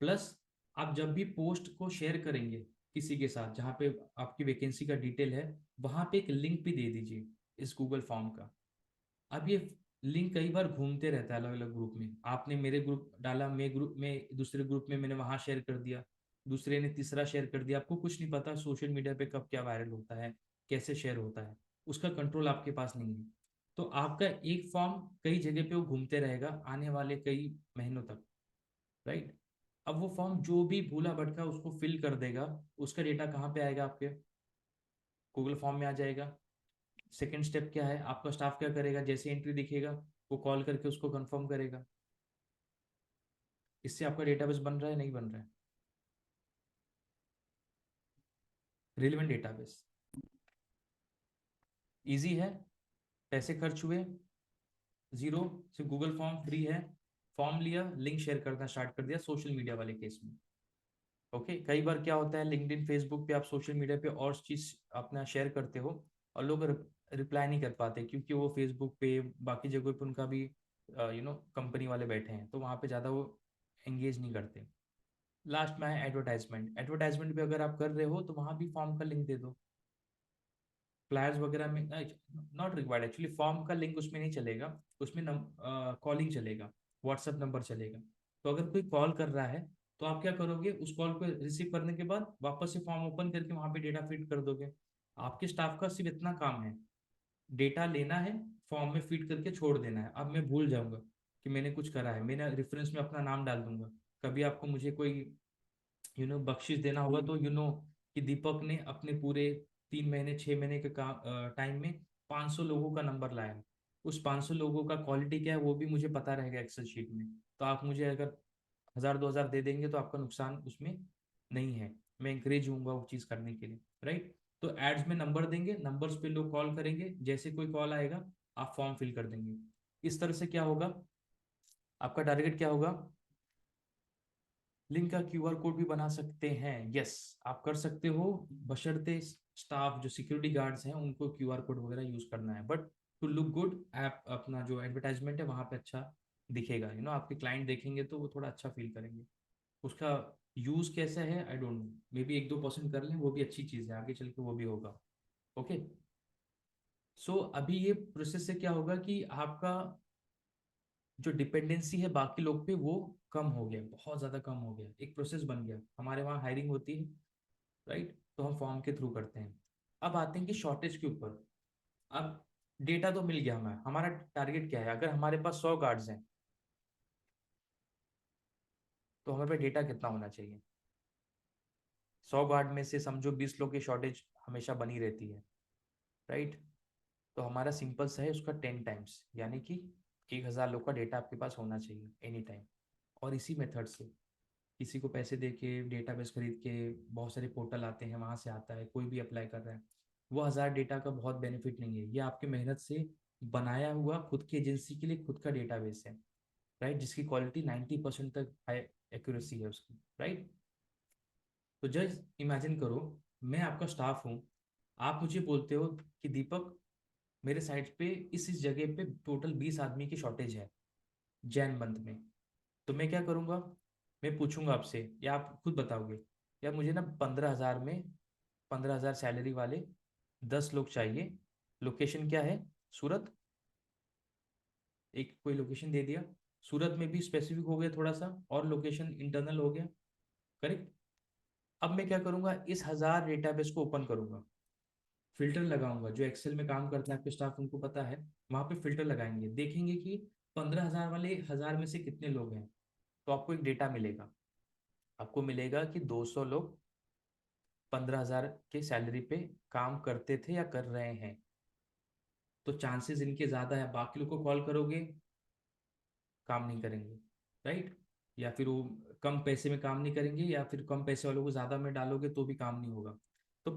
प्लस आप जब भी पोस्ट को शेयर करेंगे किसी के साथ जहाँ पे आपकी वैकेंसी का डिटेल है, वहाँ पे एक लिंक भी दे दीजिए इस गूगल फॉर्म का। अब ये लिंक कई बार घूमते रहता है अलग अलग ग्रुप में, आपने मेरे ग्रुप डाला, मैं ग्रुप में दूसरे ग्रुप में मैंने वहाँ शेयर कर दिया, दूसरे ने तीसरा शेयर कर दिया। आपको कुछ नहीं पता सोशल मीडिया पे कब क्या वायरल होता है, कैसे शेयर होता है, उसका कंट्रोल आपके पास नहीं है। तो आपका एक फॉर्म कई जगह पे वो घूमते रहेगा आने वाले कई महीनों तक, राइट। अब वो फॉर्म जो भी भूला भटका उसको फिल कर देगा, उसका डेटा कहाँ पे आएगा, आपके गूगल फॉर्म में आ जाएगा। सेकेंड स्टेप क्या है, आपका स्टाफ क्या करेगा, जैसे एंट्री दिखेगा वो कॉल करके उसको कंफर्म करेगा। इससे आपका डेटाबेस बन रहा है नहीं बन रहा है, रिलेवेंट डेटाबेस। इजी है, पैसे खर्च हुए जीरो, सिर्फ गूगल फॉर्म फ्री है। फॉर्म लिया, लिंक शेयर करना स्टार्ट कर दिया सोशल मीडिया वाले केस में। ओके। कई बार क्या होता है, लिंक्डइन फेसबुक पे आप सोशल मीडिया पे और चीज अपना शेयर करते हो और लोग रिप्लाई नहीं कर पाते, क्योंकि वो फेसबुक पे बाकी जगह पे उनका भी कंपनी वाले बैठे हैं, तो वहाँ पे ज़्यादा वो एंगेज नहीं करते। लास्ट में है एडवर्टाइजमेंट। एडवर्टाइजमेंट भी अगर आप कर रहे हो तो वहाँ भी फॉर्म का लिंक दे दो। फ्लायर्स वगैरह में नॉट रिक्वायर्ड एक्चुअली, फॉर्म का लिंक उसमें नहीं चलेगा, उसमें कॉलिंग चलेगा, व्हाट्सएप नंबर चलेगा। तो अगर कोई कॉल कर रहा है तो आप क्या करोगे, उस कॉल को रिसीव करने के बाद वापस से फॉर्म ओपन करके वहाँ पे डेटा फिट कर दोगे। आपके स्टाफ का सिर्फ इतना काम है, डेटा लेना है, फॉर्म में फिट करके छोड़ देना है। अब मैं भूल जाऊंगा कि मैंने कुछ करा है, मैंने रेफरेंस में अपना नाम डाल दूंगा। कभी आपको मुझे कोई बख्शिश देना होगा तो कि दीपक ने अपने पूरे 3 महीने 6 महीने के काम टाइम में 500 लोगों का नंबर लाया। उस 500 लोगों का क्वालिटी क्या है वो भी मुझे पता रहेगा एक्सेल शीट में। तो आप मुझे अगर 1000 2000 दे देंगे तो आपका नुकसान उसमें नहीं है, मैं इंकरेज हूँगा वो चीज़ करने के लिए, राइट। तो एड्स में नंबर देंगे, नंबर्स पे लोग कॉल करेंगे, जैसे कोई कॉल आएगा आप फॉर्म फिल कर देंगे। इस तरह से क्या होगा, आपका टारगेट क्या होगा, लिंक का क्यूआर कोड भी बना सकते हैं, यस आप कर सकते हो, बशर्ते स्टाफ जो सिक्योरिटी गार्ड्स हैं उनको क्यूआर कोड वगैरह यूज करना है, but to look good app अपना जो एडवर्टाइजमेंट है वहां पे अच्छा दिखेगा, आपके क्लाइंट देखेंगे तो वो थोड़ा अच्छा फील करेंगे। उसका यूज कैसा है आई डोंट नो, मे बी 1-2% कर लें, वो भी अच्छी चीज़ है, आगे चल के वो भी होगा। ओके। सो अभी ये प्रोसेस से क्या होगा कि आपका जो डिपेंडेंसी है बाकी लोग पे वो कम हो गया, बहुत ज़्यादा कम हो गया, एक प्रोसेस बन गया। हमारे वहाँ हायरिंग होती है, राइट, तो हम फॉर्म के थ्रू करते हैं। अब आते हैं कि शॉर्टेज के ऊपर। अब डेटा तो मिल गया हमें, हमारा टारगेट क्या है, अगर हमारे पास 100 गार्ड्स हैं तो हमारे पास डेटा कितना होना चाहिए। 100 गार्ड में से समझो 20 लोग की शॉर्टेज हमेशा बनी रहती है, राइट। तो हमारा सिंपल सा है उसका 10 टाइम्स, यानी कि 1,000 लोग का डेटा आपके पास होना चाहिए एनी टाइम। और इसी मेथड से किसी को पैसे दे के डेटाबेस खरीद के, बहुत सारे पोर्टल आते हैं वहाँ से आता है, कोई भी अप्लाई कर रहा है, वो 1,000 डेटा का बहुत बेनिफिट नहीं है। ये आपके मेहनत से बनाया हुआ खुद की एजेंसी के लिए खुद का डेटाबेस है, राइट, जिसकी क्वालिटी 90% तक हाई एक्यूरेसी है उसकी, राइट। तो जस्ट इमेजिन करो, मैं आपका स्टाफ हूँ, आप मुझे बोलते हो कि दीपक मेरे साइट पे इस जगह पे टोटल 20 आदमी की शॉर्टेज है जैन मंथ में। तो मैं क्या करूँगा, मैं पूछूंगा आपसे या आप खुद बताओगे, या मुझे ना 15,000 में, 15,000 सैलरी वाले 10 लोग चाहिए। लोकेशन क्या है, सूरत, एक कोई लोकेशन दे दिया, सूरत में भी स्पेसिफिक हो गया थोड़ा सा, और लोकेशन इंटरनल हो गया, करेक्ट। अब मैं क्या करूँगा, इस 1,000 डेटाबेस को ओपन करूँगा, फिल्टर लगाऊंगा, जो एक्सेल में काम करता है आपके स्टाफ उनको पता है, वहां पे फिल्टर लगाएंगे, देखेंगे कि 15,000 वाले 1,000 में से कितने लोग हैं। तो आपको एक डेटा मिलेगा, आपको मिलेगा कि 200 लोग 15,000 के सैलरी पे काम करते थे या कर रहे हैं। तो चांसेस इनके ज़्यादा है, बाकी लोग को कॉल करोगे काम नहीं करेंगे, राइट, या फिर वो कम पैसे में काम नहीं करेंगे, या फिर कम पैसे वालों को ज़्यादा में डालोगे तो भी काम नहीं होगा। तो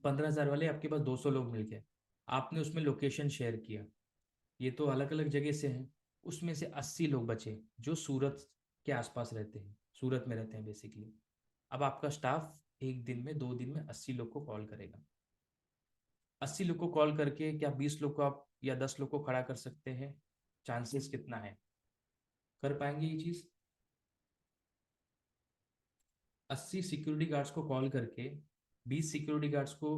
15,000 वाले आपके पास 200 लोग मिल गए, आपने उसमें लोकेशन शेयर किया, ये तो अलग अलग जगह से हैं, उसमें से 80 लोग बचे जो सूरत के आसपास रहते हैं, सूरत में रहते हैं बेसिकली। अब आपका स्टाफ एक दिन में 2 दिन में 80 लोग को कॉल करेगा। 80 लोग को कॉल करके क्या 20 लोग को आप या 10 लोग को खड़ा कर सकते हैं, चांसेस कितना है, कर पाएंगे ये चीज़। 80 सिक्योरिटी गार्ड्स को कॉल करके 20 सिक्योरिटी गार्ड्स को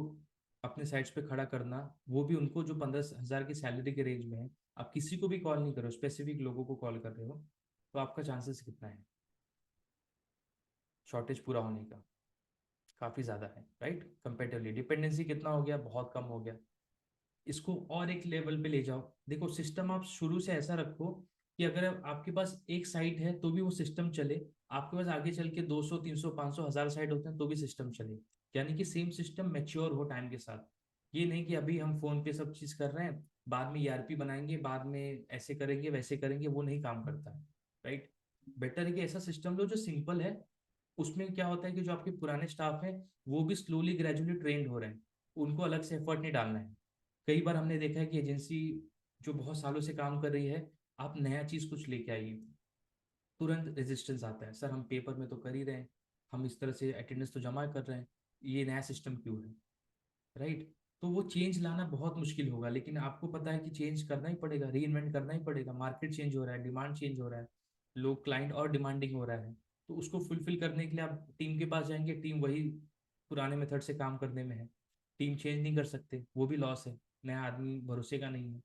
अपने साइट्स पे खड़ा करना, वो भी उनको जो 15,000 की सैलरी के रेंज में है। आप किसी को भी कॉल नहीं कर रहे हो, स्पेसिफिक लोगों को कॉल कर रहे हो, तो आपका चांसेस कितना है शॉर्टेज पूरा होने का, काफ़ी ज़्यादा है, राइट। कंपेरेटिवली डिपेंडेंसी कितना हो गया, बहुत कम हो गया। इसको और एक लेवल पे ले जाओ, देखो सिस्टम आप शुरू से ऐसा रखो कि अगर आपके पास एक साइट है तो भी वो सिस्टम चले, आपके पास आगे चल के 200 300 500 1000 साइट होते हैं तो भी सिस्टम चले, यानी कि सेम सिस्टम मैच्योर हो टाइम के साथ। ये नहीं कि अभी हम फोन पे सब चीज़ कर रहे हैं, बाद में ईआरपी बनाएंगे, बाद में ऐसे करेंगे वैसे करेंगे, वो नहीं काम करता है, राइट। बेटर है कि ऐसा सिस्टम लो जो सिंपल है। उसमें क्या होता है कि जो आपके पुराने स्टाफ हैं वो भी स्लोली ग्रेजुअली ट्रेंड हो रहे हैं, उनको अलग से एफर्ट नहीं डालना है। कई बार हमने देखा है कि एजेंसी जो बहुत सालों से काम कर रही है, आप नया चीज़ कुछ लेके आइए, तुरंत रेजिस्टेंस आता है, सर हम पेपर में तो कर ही रहे हैं, हम इस तरह से अटेंडेंस तो जमा कर रहे हैं, ये नया सिस्टम क्यों है, राइट। तो वो चेंज लाना बहुत मुश्किल होगा, लेकिन आपको पता है कि चेंज करना ही पड़ेगा, री इन्वेंट करना ही पड़ेगा, मार्केट चेंज हो रहा है, डिमांड चेंज हो रहा है, लोग क्लाइंट और डिमांडिंग हो रहा है। तो उसको फुलफिल करने के लिए आप टीम के पास जाएंगे, टीम वही पुराने मेथड से काम करने में है, टीम चेंज नहीं कर सकते, वो भी लॉस है, नया आदमी भरोसे का नहीं है।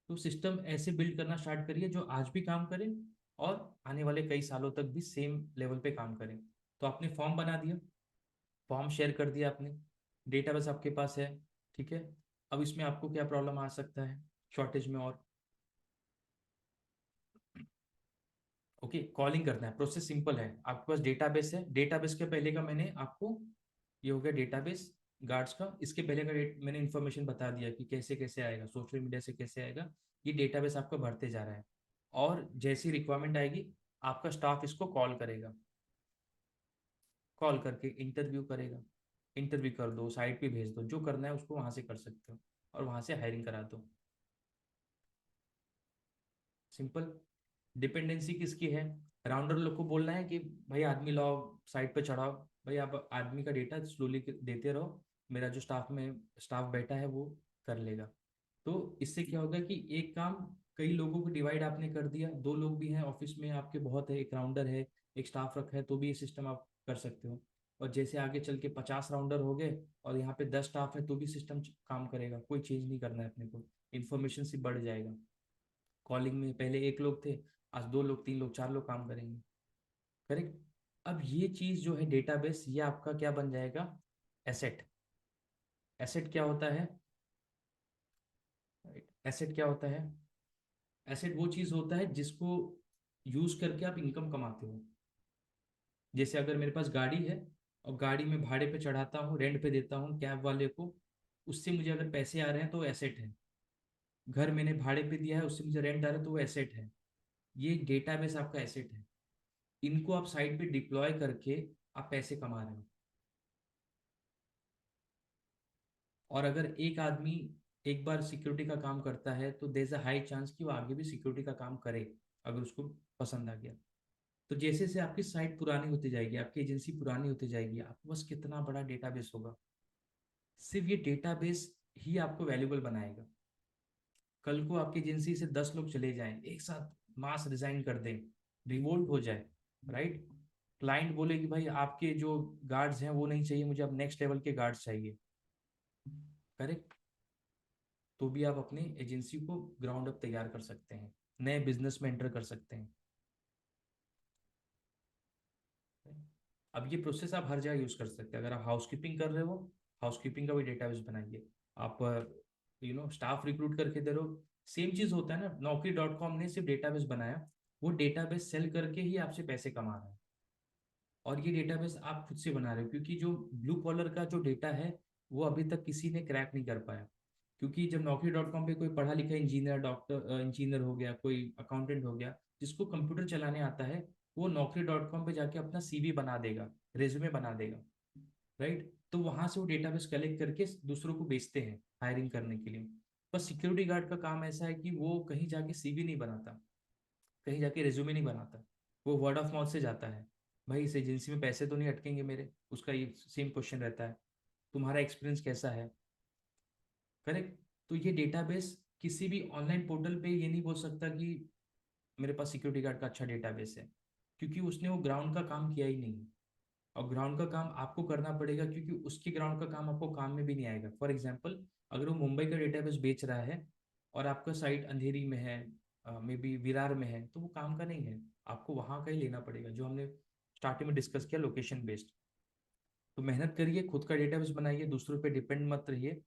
तो सिस्टम ऐसे बिल्ड करना स्टार्ट करिए जो आज भी काम करे और आने वाले कई सालों तक भी सेम लेवल पे काम करें। तो आपने फॉर्म बना दिया, फॉर्म शेयर कर दिया आपने, डेटाबेस आपके पास है, ठीक है। अब इसमें आपको क्या प्रॉब्लम आ सकता है शॉर्टेज में, और ओके, कॉलिंग करना है, प्रोसेस सिंपल है, आपके पास डेटाबेस है, डेटाबेस के पहले का मैंने आपको, ये हो गया डेटाबेस गार्ड्स का, इसके पहले का मैंने इन्फॉर्मेशन बता दिया कि कैसे कैसे आएगा, सोशल मीडिया से कैसे आएगा, ये डेटाबेस आपका बढ़ते जा रहा है। और जैसी रिक्वायरमेंट आएगी आपका स्टाफ इसको कॉल करेगा, कॉल करके इंटरव्यू करेगा, इंटरव्यू कर दो, साइट पे भेज दो, जो करना है उसको वहां से कर सकते हो, और वहां से हायरिंग करा दो, सिंपल। डिपेंडेंसी किसकी है, राउंडर लोग को बोलना है कि भाई आदमी लाओ, साइड पे चढ़ाओ, भाई आप आदमी का डेटा स्लोली देते रहो, मेरा जो स्टाफ बैठा है वो कर लेगा। तो इससे क्या होगा कि एक काम कई लोगों को डिवाइड आपने कर दिया, दो लोग भी हैं ऑफिस में आपके, बहुत है, एक राउंडर है, एक स्टाफ रखा है, तो भी ये सिस्टम आप कर सकते हो। और जैसे आगे चल के 50 राउंडर हो गए और यहाँ पे 10 स्टाफ है, तो भी सिस्टम काम करेगा, कोई चेंज नहीं करना है अपने को, इन्फॉर्मेशन से बढ़ जाएगा। कॉलिंग में पहले एक लोग थे, आज दो लोग, तीन लोग, चार लोग काम करेंगे। करेक्ट। अब ये चीज जो है डेटाबेस, ये आपका क्या बन जाएगा, एसेट। एसेट क्या होता है, एसेट क्या होता है, एसेट वो चीज होता है जिसको यूज करके आप इनकम कमाते हो। जैसे अगर मेरे पास गाड़ी है और गाड़ी में भाड़े पे चढ़ाता हूँ, रेंट पे देता हूँ कैब वाले को, उससे मुझे अगर पैसे आ रहे हैं तो एसेट है। घर मैंने भाड़े पे दिया है, उससे मुझे रेंट आ रहा है तो वो एसेट है। ये डेटाबेस आपका एसेट है। इनको आप साइट पे डिप्लॉय करके आप पैसे कमा रहे हो। और अगर एक आदमी एक बार सिक्योरिटी का काम करता है तो देर अ हाई चांस कि वो आगे भी सिक्योरिटी का काम करे, अगर उसको पसंद आ गया। तो जैसे जैसे आपकी साइट पुरानी होती जाएगी, आपकी एजेंसी पुरानी होती जाएगी, आपके पास कितना बड़ा डेटाबेस होगा। सिर्फ ये डेटाबेस ही आपको वैल्यूबल बनाएगा। कल को आपकी एजेंसी से 10 लोग चले जाएं एक साथ, मास रिजाइन कर दें, रिवोल्ट हो जाए, राइट, क्लाइंट बोले कि भाई आपके जो गार्ड्स हैं वो नहीं चाहिए, मुझे अब नेक्स्ट लेवल के गार्ड्स चाहिए, करेक्ट, तो भी आप अपनी एजेंसी को ग्राउंड अप तैयार कर सकते हैं, नए बिजनेस में एंटर कर सकते हैं। अब ये प्रोसेस आप हर जगह यूज कर सकते हैं। अगर आप हाउसकीपिंग कर रहे हो, हाउसकीपिंग का भी डेटाबेस बनाइए। आप स्टाफ रिक्रूट करके दे रहे हो, सेम चीज होता है ना, Naukri.com ने सिर्फ डेटाबेस बनाया, वो डेटाबेस सेल करके ही आपसे पैसे कमा रहा है। और ये डेटाबेस आप खुद से बना रहे हो, क्योंकि जो ब्लू कॉलर का जो डेटा है वो अभी तक किसी ने क्रैक नहीं कर पाया। क्योंकि जब Naukri.com पे कोई पढ़ा लिखा इंजीनियर, डॉक्टर इंजीनियर हो गया, कोई अकाउंटेंट हो गया, जिसको कंप्यूटर चलाने आता है, वो Naukri.com पे जाके अपना सीवी बना देगा, रेज्यूमे बना देगा, राइट। तो वहां से वो डेटाबेस कलेक्ट करके दूसरों को बेचते हैं हायरिंग करने के लिए। बस सिक्योरिटी गार्ड का काम ऐसा है कि वो कहीं जाके सीवी नहीं बनाता, कहीं जाके रेज्यूमे नहीं बनाता, वो वर्ड ऑफ माउथ से जाता है। भाई इस एजेंसी में पैसे तो नहीं अटकेंगे मेरे, उसका ये सेम क्वेश्चन रहता है, तुम्हारा एक्सपीरियंस कैसा है, करेक्ट। तो ये डेटाबेस किसी भी ऑनलाइन पोर्टल पे ये नहीं बोल सकता कि मेरे पास सिक्योरिटी गार्ड का अच्छा डेटाबेस है, क्योंकि उसने वो ग्राउंड का काम किया ही नहीं। और ग्राउंड का काम आपको करना पड़ेगा, क्योंकि उसके ग्राउंड का काम आपको काम में भी नहीं आएगा। फॉर एग्जाम्पल, अगर वो मुंबई का डेटाबेस बेच रहा है और आपका साइट अंधेरी में है, मे बी विरार में है, तो वो काम का नहीं है, आपको वहाँ का ही लेना पड़ेगा, जो हमने स्टार्टिंग में डिस्कस किया, लोकेशन बेस्ड। तो मेहनत करिए, खुद का डेटाबेस बनाइए, दूसरों पे डिपेंड मत रहिए,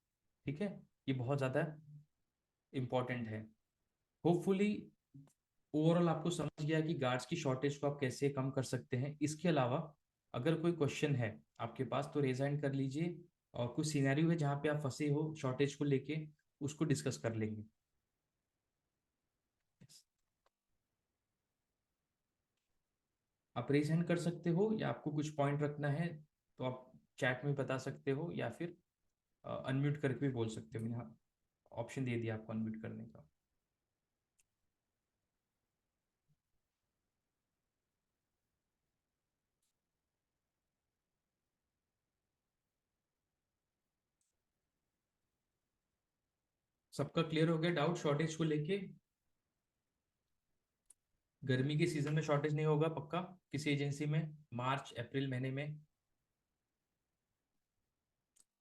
ठीक है। ये बहुत ज़्यादा इंपॉर्टेंट है। होपफुली ओवरऑल आपको समझ गया कि गार्ड्स की शॉर्टेज को आप कैसे कम कर सकते हैं। इसके अलावा अगर कोई क्वेश्चन है आपके पास तो रेज हैंड कर लीजिए, और कुछ सिनेरियो है जहाँ पे आप फंसे हो शॉर्टेज को लेके, उसको डिस्कस कर लेंगे। आप रेज हैंड कर सकते हो, या आपको कुछ पॉइंट रखना है तो आप चैट में बता सकते हो, या फिर अनम्यूट करके भी बोल सकते हो, मैंने ऑप्शन दे दिया आपको अनम्यूट करने का। सबका क्लियर हो गया डाउट शॉर्टेज को लेके? गर्मी के सीजन में शॉर्टेज नहीं होगा पक्का किसी एजेंसी में, मार्च अप्रैल महीने में?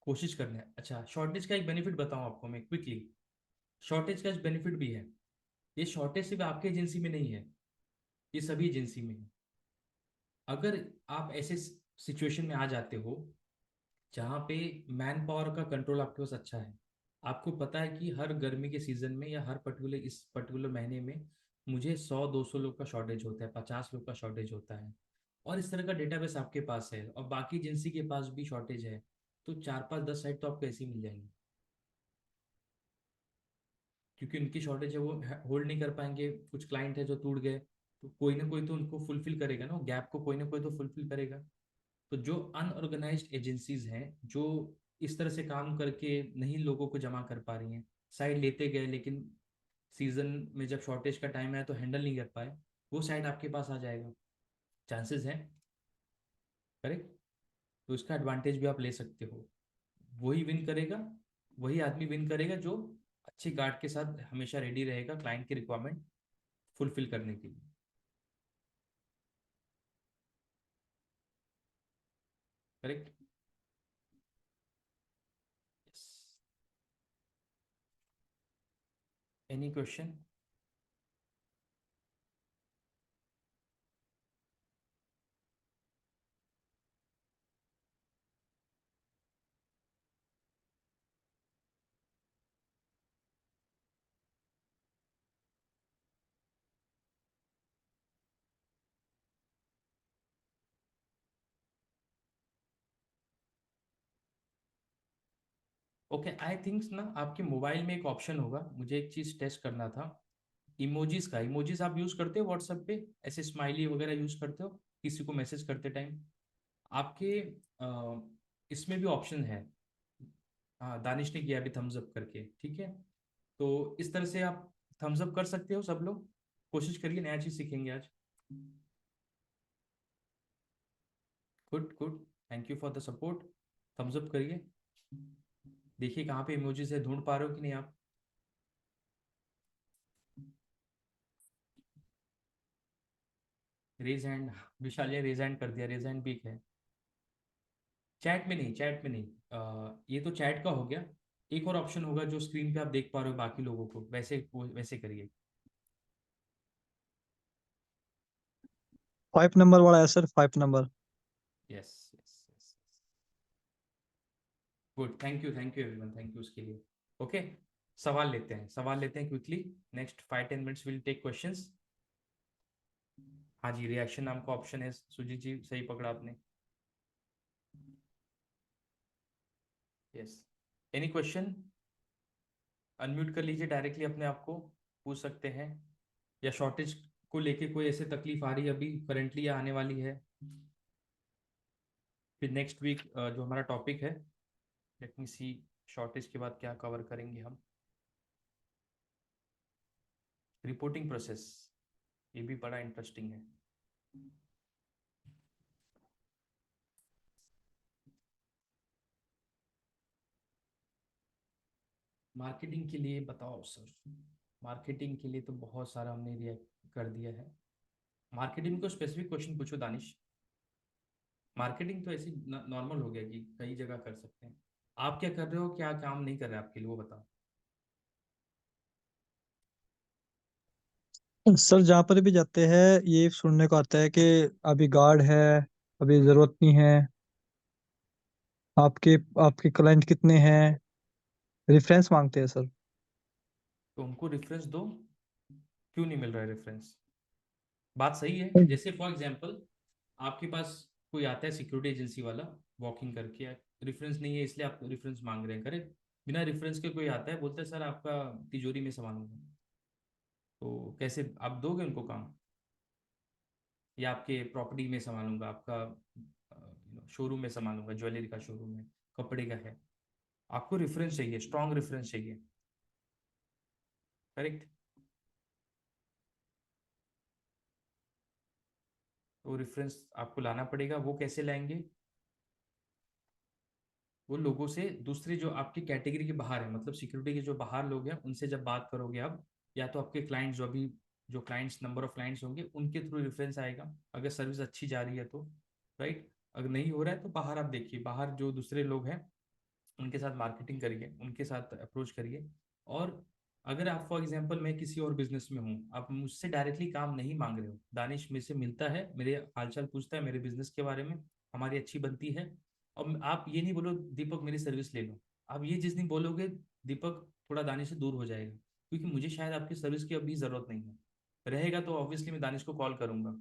कोशिश करना है। अच्छा, शॉर्टेज का एक बेनिफिट बताऊं आपको मैं क्विकली। शॉर्टेज का एक बेनिफिट भी है। ये शॉर्टेज सिर्फ आपके एजेंसी में नहीं है, ये सभी एजेंसी में है। अगर आप ऐसे सिचुएशन में आ जाते हो जहाँ पे मैन पावर का कंट्रोल आपके पास अच्छा है, आपको पता है कि हर गर्मी के सीजन में या हर पर्टिकुलर इस पर्टिकुलर महीने में मुझे 100-200 लोग का शॉर्टेज होता है, 50 लोग का शॉर्टेज होता है, और इस तरह का डेटाबेस आपके पास है, और बाकी एजेंसी के पास भी शॉर्टेज है, तो 4-5-10 साइट तो आपको ऐसे ही मिल जाएंगी। क्योंकि उनकी शॉर्टेज है, वो होल्ड नहीं कर पाएंगे, कुछ क्लाइंट है जो टूट गए, तो कोई ना कोई तो उनको फुलफिल करेगा ना, गैप को कोई ना कोई तो फुलफिल करेगा। तो जो अनऑर्गेनाइज्ड एजेंसीज हैं, जो इस तरह से काम करके नहीं लोगों को जमा कर पा रही हैं, साइड लेते गए लेकिन सीजन में जब शॉर्टेज का टाइम है तो हैंडल नहीं कर पाए, वो साइड आपके पास आ जाएगा। चांसेस हैं, करेक्ट। तो इसका एडवांटेज भी आप ले सकते हो। वही विन करेगा, वही आदमी विन करेगा जो अच्छे गार्ड के साथ हमेशा रेडी रहेगा क्लाइंट की रिक्वायरमेंट फुलफिल करने के लिए। करेक्ट। Any question? ओके, आई थिंक्स ना आपके मोबाइल में एक ऑप्शन होगा, मुझे एक चीज़ टेस्ट करना था। इमोजीज का, इमोजीज आप यूज़ करते हो व्हाट्सएप पे? ऐसे स्माइली वगैरह यूज़ करते हो किसी को मैसेज करते टाइम? आपके इसमें भी ऑप्शन है। हाँ, दानिश ने किया अभी थम्स अप करके, ठीक है। तो इस तरह से आप थम्स अप कर सकते हो सब लोग। कोशिश करिए, नया चीज़ सीखेंगे आज। Good good. Thank you for the support. Thumbs up करिए। देखिए कहाँ पे इमोजीज है, ढूंढ पा रहे हो कि नहीं आप? रेज हैंड, विशाल, ये रेज हैंड कर दिया, रेज हैंड भी है। चैट में नहीं, चैट में नहीं। ये तो चैट का हो गया। एक और ऑप्शन होगा जो स्क्रीन पे आप देख पा रहे हो बाकी लोगों को, वैसे वैसे करिए। 5 नंबर वाला है sir, 5 number. Yes yes yes. Good, thank you everyone, thank you उसके लिए। ओके, सवाल लेते हैं, सवाल लेते हैं quickly. Next 5-10 minutes will take questions. हाँ जी, रिएक्शन नाम का ऑप्शन है, सुजीत जी सही पकड़ा आपने। यस। Any question? अनम्यूट कर लीजिए डायरेक्टली अपने आप को, पूछ सकते हैं। या शॉर्टेज को लेके कोई ऐसे तकलीफ आ रही है अभी करंटली या आने वाली है? फिर नेक्स्ट वीक जो हमारा टॉपिक है, लेट मी सी, शॉर्टेज के बाद क्या कवर करेंगे हम? रिपोर्टिंग प्रोसेस, ये भी बड़ा इंटरेस्टिंग है। मार्केटिंग के लिए बताओ सर। मार्केटिंग के लिए तो बहुत सारा हमने रिएक्ट कर दिया है। मार्केटिंग को स्पेसिफिक क्वेश्चन पूछो दानिश। मार्केटिंग तो ऐसे नॉर्मल हो गया कि कई जगह कर सकते हैं। आप क्या कर रहे हो, क्या काम नहीं कर रहे आपके लिए, वो बताओ। सर जहाँ पर भी जाते हैं ये सुनने को आता है कि अभी गार्ड है, अभी जरूरत नहीं है। आपके आपके क्लाइंट कितने हैं, रेफरेंस मांगते हैं सर। तो उनको रेफरेंस दो। क्यों नहीं मिल रहा है रेफरेंस? बात सही है। जैसे फॉर एग्जांपल, आपके पास कोई आता है सिक्योरिटी एजेंसी वाला, वॉकिंग करके, रेफरेंस नहीं है इसलिए आप रेफरेंस मांग रहे हैं, करेक्ट। बिना रेफरेंस के कोई आता है, बोलता है सर आपका तिजोरी में सामान होगा, तो कैसे आप दोगे उनको काम? या आपके प्रॉपर्टी में संभालूंगा, आपका शोरूम में संभालूंगा, ज्वेलरी का शोरूम है, कपड़े का है, आपको रेफरेंस चाहिए, स्ट्रॉन्ग रेफरेंस चाहिए, करेक्ट। तो रेफरेंस आपको लाना पड़ेगा। वो कैसे लाएंगे? वो लोगों से, दूसरे जो आपकी कैटेगरी के बाहर है, मतलब सिक्योरिटी के जो बाहर लोग हैं उनसे जब बात करोगे आप, या तो आपके क्लाइंट्स जो अभी, जो क्लाइंट्स, नंबर ऑफ क्लाइंट्स होंगे उनके थ्रू रेफरेंस आएगा, अगर सर्विस अच्छी जा रही है तो, राइट। अगर नहीं हो रहा है तो बाहर आप देखिए, बाहर जो दूसरे लोग हैं उनके साथ मार्केटिंग करिए, उनके साथ अप्रोच करिए। और अगर आप फॉर एग्जांपल, मैं किसी और बिजनेस में हूँ, आप मुझसे डायरेक्टली काम नहीं मांग रहे हो, दानिश मेरे से मिलता है, मेरे हालचाल पूछता है, मेरे बिजनेस के बारे में, हमारी अच्छी बनती है, और आप ये नहीं बोलो दीपक मेरी सर्विस ले लो। आप ये जिस दिन बोलोगे, दीपक थोड़ा दानिश से दूर हो जाएगा, क्योंकि मुझे शायद आपकी सर्विस की अभी ज़रूरत नहीं है। रहेगा तो ऑब्वियसली मैं दानिश को कॉल करूंगा।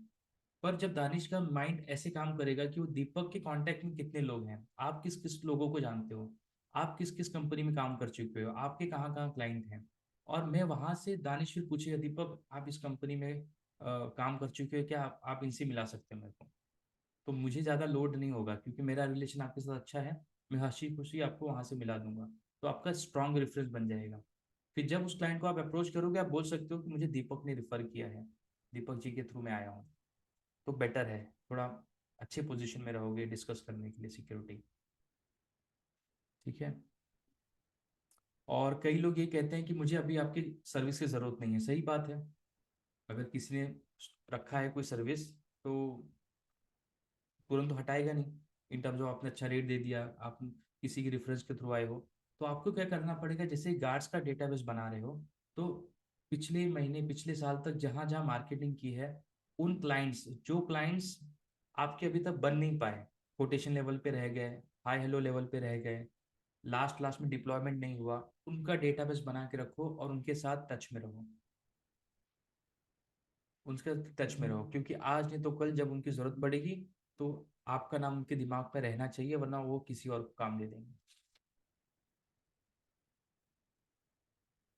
पर जब दानिश का माइंड ऐसे काम करेगा कि वो दीपक के कांटेक्ट में कितने लोग हैं, आप किस किस लोगों को जानते हो, आप किस किस कंपनी में काम कर चुके हो, आपके कहाँ कहाँ क्लाइंट हैं, और मैं वहां से, दानिश फिर पूछेगा दीपक आप इस कंपनी में काम कर चुके हो क्या, आप इनसे मिला सकते हो मेरे को। तो मुझे ज़्यादा लोड नहीं होगा क्योंकि मेरा रिलेशन आपके साथ अच्छा है, मैं हंसी खुशी आपको वहां से मिला दूंगा। तो आपका स्ट्रांग रेफरेंस बन जाएगा। फिर जब उस क्लाइंट को आप अप्रोच करोगे, आप बोल सकते हो कि मुझे दीपक ने रिफर किया है, दीपक जी के थ्रू मैं आया हूँ। तो बेटर है, थोड़ा अच्छे पोजीशन में रहोगे डिस्कस करने के लिए सिक्योरिटी। ठीक है। और कई लोग ये कहते हैं कि मुझे अभी आपकी सर्विस की ज़रूरत नहीं है। सही बात है। अगर किसी ने रखा है कोई सर्विस तो तुरंत तो हटाएगा नहीं। इन टर्म्स ऑफ आपने अच्छा रेट दे दिया, आप किसी की रेफरेंस के थ्रू आए हो, तो आपको क्या करना पड़ेगा, जैसे गार्ड्स का डेटाबेस बना रहे हो, तो पिछले महीने पिछले साल तक जहां जहां मार्केटिंग की है, उन क्लाइंट्स, जो क्लाइंट्स आपके अभी तक बन नहीं पाए, कोटेशन लेवल पे रह गए, हाई हेलो लेवल पे रह गए, लास्ट लास्ट में डिप्लॉयमेंट नहीं हुआ, उनका डेटाबेस बना के रखो और उनके साथ टच में रहो। उनके टच में रहो, क्योंकि आज नहीं तो कल जब उनकी जरूरत पड़ेगी तो आपका नाम उनके दिमाग में रहना चाहिए, वरना वो किसी और को काम दे देंगे।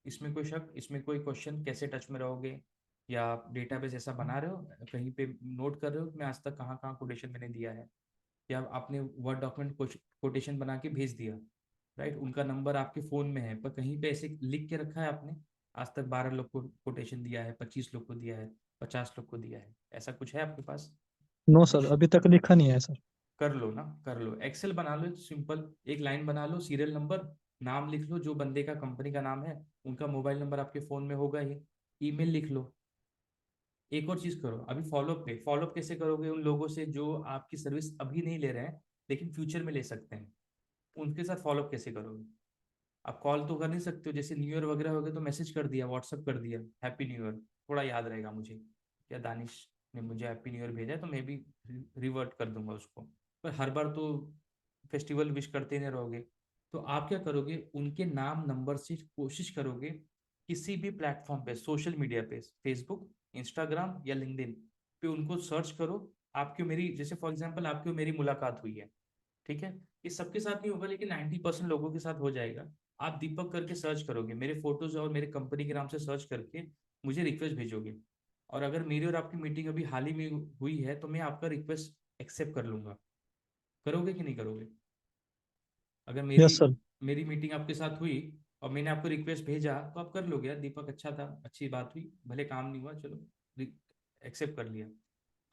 इसमें कोई शक, इसमें कोई क्वेश्चन, कैसे टच में रहोगे, या आप डेटाबेस ऐसा बना रहे हो कहीं पे नोट कर रहे हो कि मैं आज तक कहाँ कहाँ कोटेशन मैंने दिया है, या आपने वर्ड डॉक्यूमेंट कोटेशन बना के भेज दिया, राइट, उनका नंबर आपके फोन में है पर कहीं पे ऐसे लिख के रखा है आपने, आज तक 12 लोग को कोटेशन दिया है, 25 लोग को दिया है, 50 लोग को दिया है, ऐसा कुछ है आपके पास? नो सर, कुछ अभी तक लिखा नहीं है सर। कर लो ना, कर लो, एक्सेल बना लो, सिंपल एक लाइन बना लो, सीरियल नंबर, नाम लिख लो, जो बंदे का कंपनी का नाम है, उनका मोबाइल नंबर आपके फोन में होगा ही, ईमेल लिख लो। एक और चीज करो अभी, फॉलोअप पे, फॉलोअप कैसे करोगे उन लोगों से जो आपकी सर्विस अभी नहीं ले रहे हैं लेकिन फ्यूचर में ले सकते हैं, उनके साथ फॉलोअप कैसे करोगे? आप कॉल तो कर नहीं सकते हो, जैसे न्यू ईयर वगैरह हो गया तो मैसेज कर दिया, व्हाट्सअप कर दिया, हैप्पी न्यू ईयर, थोड़ा याद रहेगा मुझे, या दानिश ने मुझे हैप्पी न्यू ईयर भेजा है तो मैं भी रिवर्ट कर दूंगा उसको। पर हर बार तो फेस्टिवल विश करते नहीं रहोगे, तो आप क्या करोगे, उनके नाम नंबर से कोशिश करोगे किसी भी प्लेटफॉर्म पे, सोशल मीडिया पे, फेसबुक, इंस्टाग्राम या लिंक्डइन पे उनको सर्च करो। आपकी मेरी, जैसे फॉर एग्जांपल आपकी और मेरी मुलाकात हुई है, ठीक है, ये सबके साथ नहीं होगा लेकिन 90% लोगों के साथ हो जाएगा। आप दीपक करके सर्च करोगे, मेरे फोटोज और मेरे कंपनी के नाम से सर्च करके मुझे रिक्वेस्ट भेजोगे, और अगर मेरी और आपकी मीटिंग अभी हाल ही में हुई है तो मैं आपका रिक्वेस्ट एक्सेप्ट कर लूंगा। करोगे कि नहीं करोगे? अगर मेरी यस सर। मेरी मीटिंग आपके साथ हुई और मैंने आपको रिक्वेस्ट भेजा तो आप कर लोगे, यार दीपक अच्छा था, अच्छी बात हुई, भले काम नहीं हुआ, चलो एक्सेप्ट कर लिया।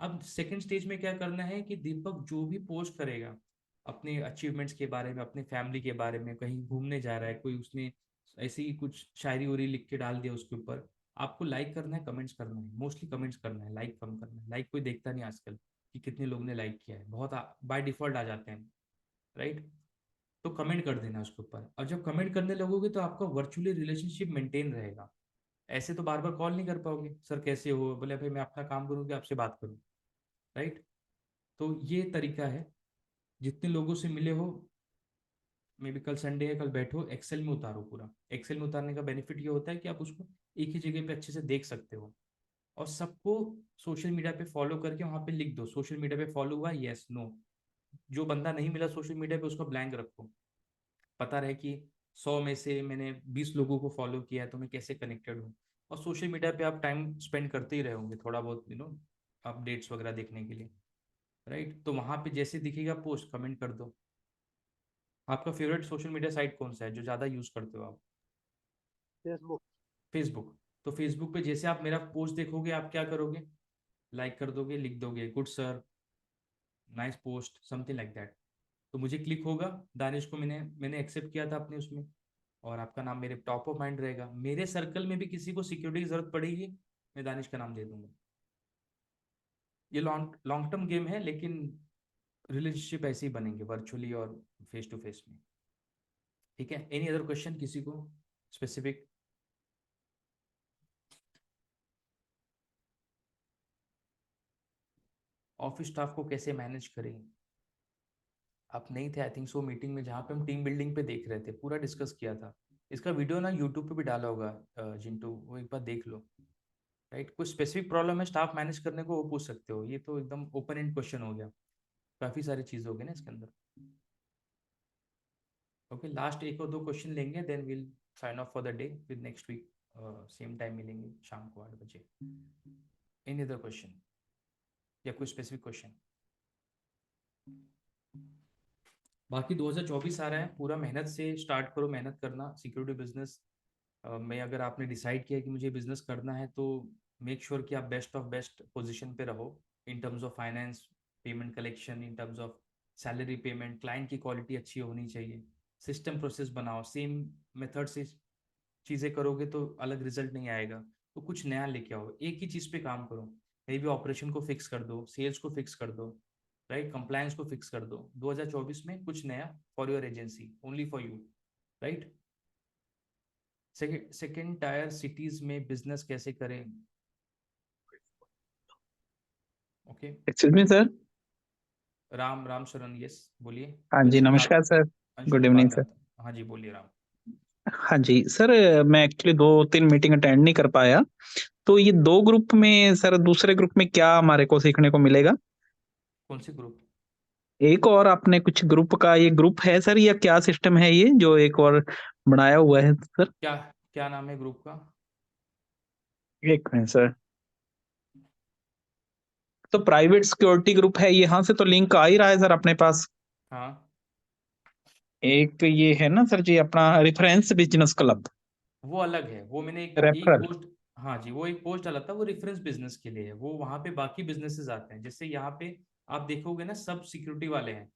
अब सेकंड स्टेज में क्या करना है कि दीपक जो भी पोस्ट करेगा अपने अचीवमेंट्स के बारे में, अपने फैमिली के बारे में, कहीं घूमने जा रहा है कोई, उसने ऐसे ही कुछ शायरी उरी लिख के डाल दिया उसके ऊपर, आपको लाइक करना है, कमेंट्स करना है, मोस्टली कमेंट्स करना है, लाइक कम करना है। लाइक कोई देखता नहीं आजकल कि कितने लोगों ने लाइक किया है, बहुत बाय डिफॉल्ट आ जाते हैं, राइट। तो कमेंट कर देना उसके ऊपर, और जब कमेंट करने लगोगे तो आपका वर्चुअली रिलेशनशिप मेंटेन रहेगा। ऐसे तो बार बार कॉल नहीं कर पाओगे, सर कैसे हो, बोले भाई मैं अपना काम करूँगी आपसे बात करूँ, राइट। तो ये तरीका है, जितने लोगों से मिले हो, मे भी कल संडे है, कल बैठो एक्सेल में उतारो पूरा। एक्सेल में उतारने का बेनिफिट ये होता है कि आप उसको एक ही जगह पे अच्छे से देख सकते हो, और सबको सोशल मीडिया पे फॉलो करके वहां पे लिख दो, सोशल मीडिया पे फॉलो हुआ, यस नो। जो बंदा नहीं मिला सोशल मीडिया पे उसको ब्लैंक रखो, पता रहे कि 100 में से मैंने 20 लोगों को फॉलो किया है तो मैं कैसे कनेक्टेड हूँ। और सोशल मीडिया पे आप टाइम स्पेंड करते ही रहोगे थोड़ा बहुत, अपडेट्स वगैरह देखने के लिए, राइट। तो वहां पे जैसे दिखेगा पोस्ट, कमेंट कर दो। आपका फेवरेट सोशल मीडिया साइट कौन सा है जो ज़्यादा यूज़ करते हो आप? फेसबुक। फेसबुक। तो फेसबुक पे जैसे आप मेरा पोस्ट देखोगे आप क्या करोगे, लाइक कर दोगे, लिख दोगे good sir, nice post, something like that. तो मुझे क्लिक होगा, दानिश को मैंने एक्सेप्ट किया था अपने उसमें, और आपका नाम मेरे टॉप ऑफ माइंड रहेगा, मेरे सर्कल में भी किसी को सिक्योरिटी की जरूरत पड़ेगी, मैं दानिश का नाम दे दूंगा। ये लॉन्ग लॉन्ग टर्म गेम है, लेकिन रिलेशनशिप ऐसे ही बनेंगे वर्चुअली और फेस टू फेस में। ठीक है, एनी अदर क्वेश्चन किसी को स्पेसिफिक? ऑफिस स्टाफ को कैसे मैनेज करें? आप नहीं थे आई थिंक सो मीटिंग में, जहाँ पे हम टीम बिल्डिंग पे देख रहे थे, पूरा डिस्कस किया था। इसका वीडियो ना यूट्यूब पे भी डाला होगा, जिंटू वो एक बार देख लो, राइट। कुछ स्पेसिफिक प्रॉब्लम है स्टाफ मैनेज करने को, वो पूछ सकते हो, ये तो एकदम ओपन एंड क्वेश्चन हो गया, काफी सारी चीज हो गई ना इसके अंदर। ओके, लास्ट एक और दो क्वेश्चन लेंगे, then will sign off for the day, फिर नेक्स्ट वीक सेम टाइम मिलेंगे शाम को 8 बजे। एनी अदर क्वेश्चन या कोई स्पेसिफिक क्वेश्चन? बाकी 2024 आ रहा है, पूरा मेहनत से स्टार्ट करो, मेहनत करना सिक्योरिटी बिजनेस में। अगर आपने डिसाइड किया कि मुझे बिजनेस करना है तो मेक श्योर कि आप बेस्ट ऑफ बेस्ट पोजीशन पे रहो, in terms of finance, payment collection, in terms of salary payment, client की क्वालिटी अच्छी होनी चाहिए। सिस्टम प्रोसेस बनाओ, सेम मेथड से चीज़ें करोगे तो अलग रिजल्ट नहीं आएगा। तो कुछ नया लेके आओ, एक ही चीज़ पे काम करो। कहीं भी ऑपरेशन को फिक्स कर दो, सेल्स को फिक्स कर दो, राइट, कंप्लायंस को फिक्स कर दो। 2024 में कुछ नया for your agency, only for you, right. Second tyre cities में बिजनेस कैसे करें? Okay. Excuse me sir. Ram Ram शरण, यस बोलिए। हाँ जी, अंशुल बात, नमस्कार सर। अंशुल गुड से इवनिंग बात सर। करता हूँ। हाँ जी बोलिए राम। हाँ जी सर, मैं एक्चुअली 2-3 मीटिंग अटेंड नहीं कर पाया। तो ये 2 ग्रुप में सर, दूसरे ग्रुप में क्या हमारे को सीखने को मिलेगा? कौन से ग्रुप? एक और आपने कुछ ग्रुप का, ये ग्रुप है सर या क्या सिस्टम है ये जो एक और बनाया हुआ है सर? क्या क्या नाम है ग्रुप का? एक मिनट सर। तो प्राइवेट सिक्योरिटी ग्रुप है, यहाँ से तो लिंक आ ही रहा है सर अपने पास। हाँ, एक तो ये है ना सर जी, अपना रेफरेंस बिजनेस क्लब। वो अलग है, वो मैंने एक रेफरल। पोस्ट, हाँ जी वो एक पोस्ट डाला था, वो रेफरेंस बिजनेस के लिए है। वो वहाँ पे बाकी बिजनेसेस आते हैं, जैसे यहाँ पे आप देखोगे ना, सब सिक्योरिटी वाले हैं।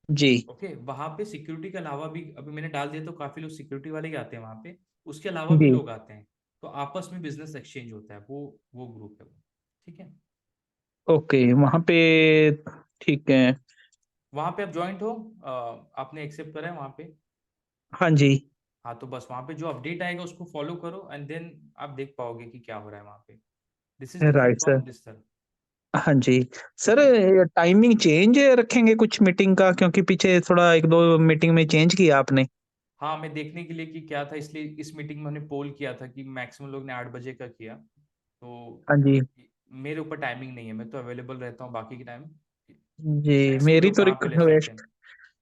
जी ओके, वहाँ पे सिक्योरिटी के अलावा भी अभी मैंने डाल दिया तो काफी लोग सिक्योरिटी वाले ही आते हैं वहाँ पे। उसके अलावा भी जी। लोग आते हैं, तो आपस में बिजनेस एक्सचेंज होता है। वो ग्रुप है वो, ठीक है। ओके, वहाँ पे ठीक है। वहाँ पे आप ज्वाइंट हो, आपने एक्सेप्ट करा है वहाँ पे? हाँ जी। हाँ, तो बस वहाँ पे जो अपडेट आएगा उसको फॉलो करो, एंड देन आप देख पाओगे कि क्या हो रहा है वहाँ पे। This is different right sir. From this sir. हाँ जी सर, ओके। टाइमिंग चेंज रखेंगे कुछ मीटिंग का, क्योंकि पीछे थोड़ा 1-2 मीटिंग में चेंज किया आपने। हाँ, मैं देखने के लिए कि क्या था, इसलिए इस मीटिंग में हमने पोल किया था कि मैक्सिमम लोग ने 8 बजे का किया। तो हाँ जी। मेरे ऊपर टाइमिंग नहीं है, मैं तो अवेलेबल रहता हूँ बाकी के टाइम। जी, मैक्सिमम मेरी लोग तो कहाँ पे ले सकते रिक्वेस्ट। हैं?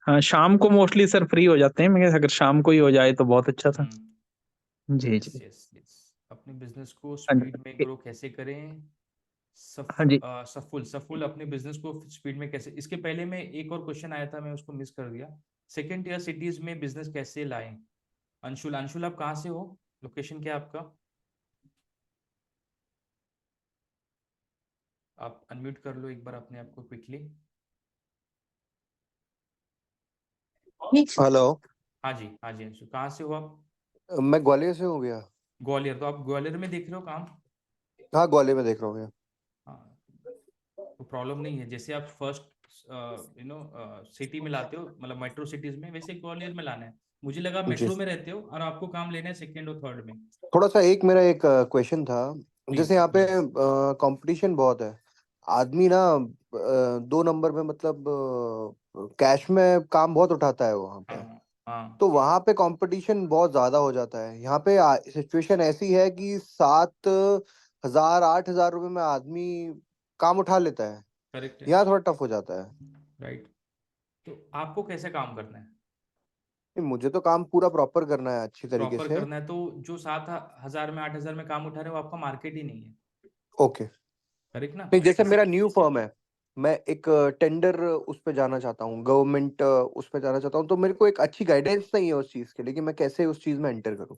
हाँ, शाम को मोस्टली सर फ्री हो जाते हैं, मैं अगर शाम को ही हो जाए तो बहुत अच्छा था। हम्म। जी यस जी। Yes yes. अपने बिजनेस को हाँ स्पीड में जी। ग्रो कैसे करें? हाँ जी। सफुल सफुल अपने बिजनेस को स्पीड में कैसे, इसके पहले में एक और क्वेश्चन आया था, मैं उसको मिस कर दिया। सेकेंड ईयर सिटीज में बिजनेस कैसे लाएं? अंशुल, अंशुल आप कहाँ से हो? लोकेशन क्या है आपका? आप अनम्यूट कर लो एक बार अपने आप को क्विकली। हेलो। हाँ जी अंशुल, कहाँ से हो आप? मैं ग्वालियर से हूँ भैया। ग्वालियर, तो आप ग्वालियर में देख रहे हो काम? हाँ, ग्वालियर में देख रहा हूँ भैया। हाँ, तो प्रॉब्लम नहीं है। जैसे आप फर्स्ट सिटी में लाते हो, मतलब मेट्रो सिटीज में, वैसे ग्वालियर में लाना है। मुझे लगा जी। मेट्रो में रहते हो और आपको काम लेना है सेकंड और थर्ड में। थोड़ा सा एक मेरा एक क्वेश्चन था। जैसे प्लीज यहाँ पे प्लीज। कंपटीशन बहुत है। आदमी ना 2 नंबर में, मतलब कैश में काम बहुत उठाता है वहाँ पे। हाँ हाँ। तो वहाँ पे कंपटीशन बहुत ज्यादा हो जाता है। यहाँ पे सिचुएशन ऐसी है कि 7,000 8,000 रुपये में आदमी काम उठा लेता है। करेक्ट है। यहाँ थोड़ा टफ हो जाता है। राइट। तो आपको कैसे काम करना है? नहीं, मुझे तो काम पूरा प्रॉपर करना है अच्छी तरीके प्रॉपर से। करना है, तो जो 7,000 में 8,000 में काम उठा रहे हो, आपका मार्केट ही नहीं है। ओके। करेक्ट ना? नहीं, जैसे ऐसे। मेरा न्यू फर्म है। मैं एक टेंडर उस पे जाना चाहता हूँ, गवर्नमेंट उस पे जाना चाहता हूँ। तो मेरे को एक अच्छी गाइडेंस नहीं है उस चीज़ के लिए कि मैं कैसे उस चीज़ में एंटर करूँ।